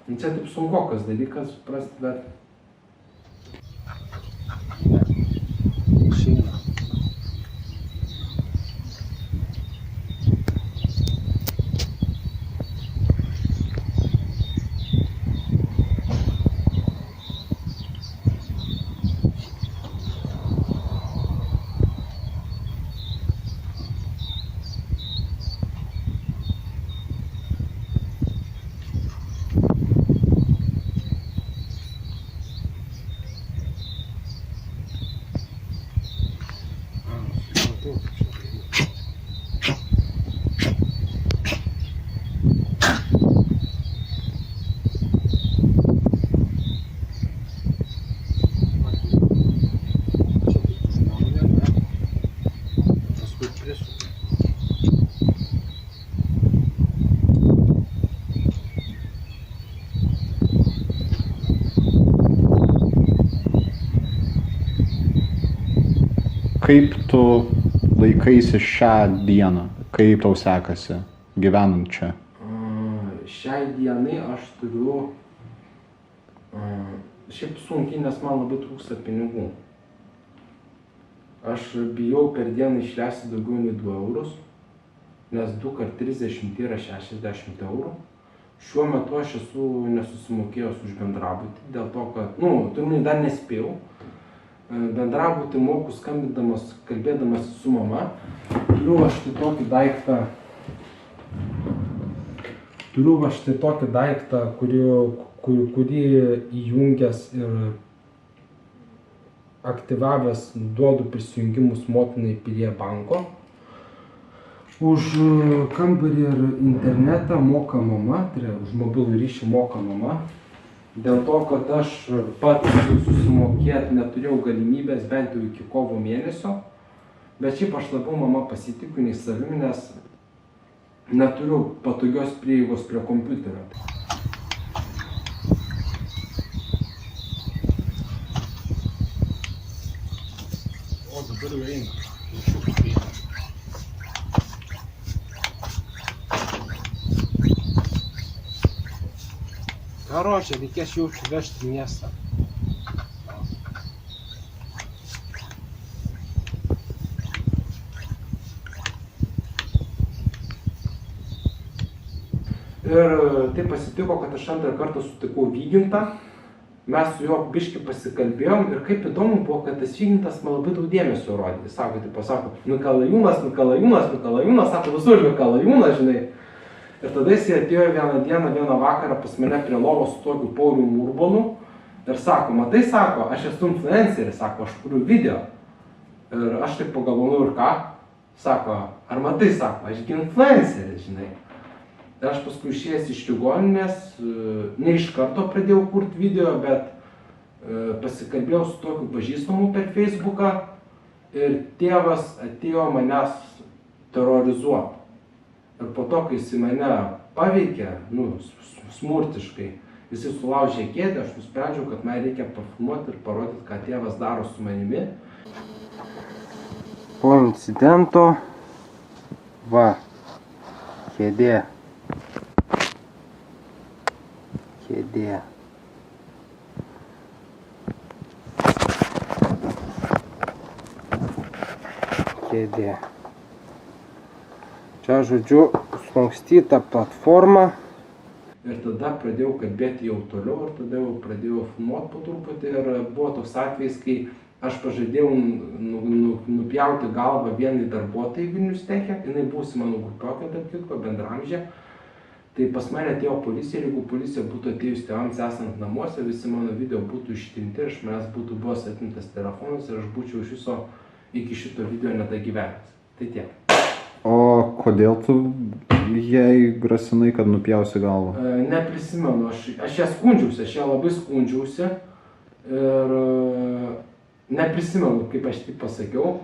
Čia taip sunkokas dalykas, suprasti, bet... Kaip tu laikaisi šią dieną? Kaip tau sekasi gyvenant čia? Šiai dienai aš turiu... Šiaip sunkiai, nes man labai trūksta pinigų. Aš bijau per dieną išleisti daugiau nei 2 eurus, nes 2 × 30 yra 60 eurų. Šiuo metu aš esu nesusimokėjęs už bendrabutį, dėl to, kad, turbūt dar nespėjau. Bendrabutį moku skambindamas, kalbėdamas su mama. Turiu va štai tokį daiktą, kurį įjungęs ir aktyvavęs duodu prisijungimus motinai prie banko. Už kambarį ir internetą moka mama, tai už mobilų ryšį moka mama. Dėl to, kad aš pats susimokėti neturėjau galimybės bent jau iki kovo mėnesio, bet šiaip aš labiau mama pasitikiu nei savimi, nes neturiu patogios prieigos prie kompiuterio. O dabar jau eina. Karočią, reikės jau vežti miestą. Ir taip pasitiko, kad aš antrą kartą sutikau Vygintą. Mes su juo biškį pasikalbėjom ir kaip įdomu buvo, kad tas Vygintas man labai daug dėmesio rodė. Sako, Mikalajūnas, sako, visur Mikalajūnas, žinai. Ir tada jis atėjo vieną vakarą pas mane prie lovos su tokiu Pauliu Murbonu ir sako, matai, sako, aš esu influenceris, sako, aš kuriu video. Ir aš taip pagalvojau, ir ką? Sako, ar matai, sako, ašgi influenceris, žinai. Ir aš paskui išėjęs iš ligoninės, ne iš karto pradėjau kurti video, bet pasikalbėjau su tokiu pažįstamu per Facebooką ir tėvas atėjo manęs terorizuoti. Ir po to, kai jis mane paveikė, smurtiškai, jis sulaužė kėdę, aš nusprendžiau, kad man reikia pafilmuoti ir parodyti, ką tėvas daro su manimi. Po incidento, kėdė. Čia, žodžiu, slankstyta platforma. Ir tada pradėjau kalbėti jau toliau ir tada jau pradėjau filmuoti po truputį. Ir buvo toks atvejis, kai aš pažadėjau nupjauti galvą vienai darbuotojai Vilnius Teche. Jinai buvusi mano grupiokė, tarp kitko, bendramžė. Tai pas mane atėjo policija ir jeigu policija būtų atėjus tėvams esant namuose, visi mano video būtų ištrinti ir iš manęs būtų buvęs atimtas telefonas ir aš būčiau iš viso iki šito video nedagyvenęs. Tai tiek. O kodėl tu jai grasinai, kad nupjausi galvą? Neprisimenu, aš ją skundžiausi, aš ją labai skundžiausi ir neprisimenu, kaip aš tik pasakiau,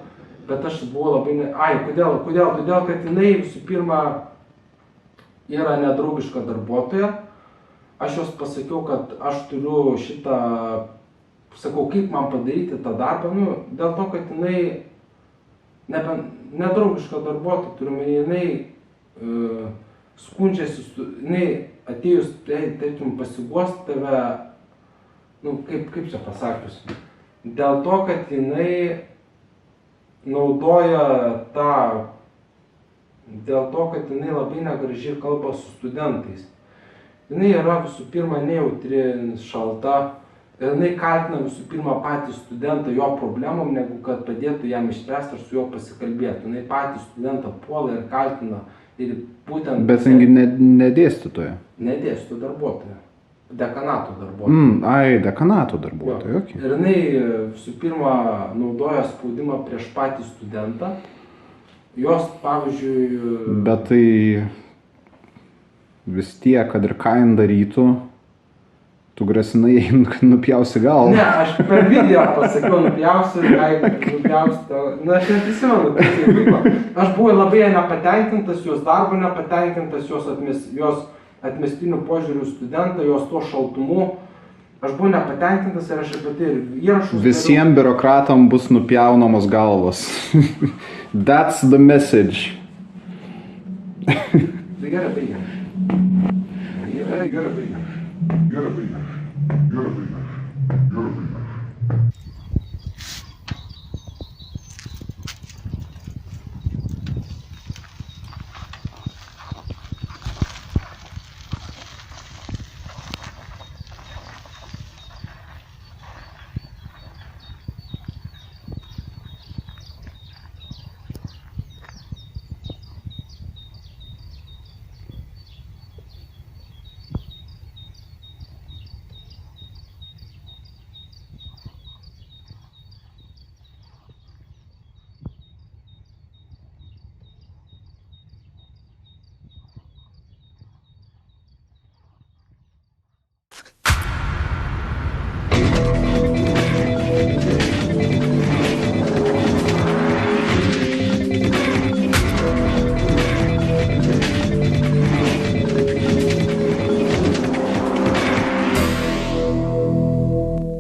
bet aš buvau labai... Kodėl? Todėl, kad jinai visų pirma yra nedraugiška darbuotoja. Aš jos pasakiau, kad aš turiu šitą, sakau, kaip man padaryti tą darbą, dėl to, kad jinai nedraugiška darbuotoja, turiu meni, jinai skundžiasi, jinai atėjus, tarkim, pasiguosti tave, kaip čia pasakius, dėl to, kad jinai naudoja dėl to, kad jinai labai negražiai kalba su studentais. Jinai yra visų pirma nejautri, šalta ir jinai kaltina visų pirma patį studentą jo problemom, negu kad padėtų jam išspręsti ar su juo pasikalbėti. Jinai patį studentą puola ir kaltina. Ir būtent... Bet jingi nedėstytoja? Nedėstytoja darbuotoja. Dekanato darbuotoja. Dekanato darbuotoja, okei. Ir jinai visų pirma naudoja spaudimą prieš patį studentą. Jos, pavyzdžiui... Bet tai vis tiek, kad ir ką jin darytų, tu grasinai jai nupjausi galvą. Ne, aš per video pasakiau nupjausi, aš neprisimenu, kaip tai vyko. Aš buvau labai nepatenkintas, jos darbo nepatenkintas, jos atmestinių požiūrių studentą, jos to šaltumu. Aš buvau nepatenkintas ir aš apie tai ir įrašus... Visiems biurokratam bus nupjaunamos galvos. That's the message. Tai gerai baigiam. Gerai baigiam.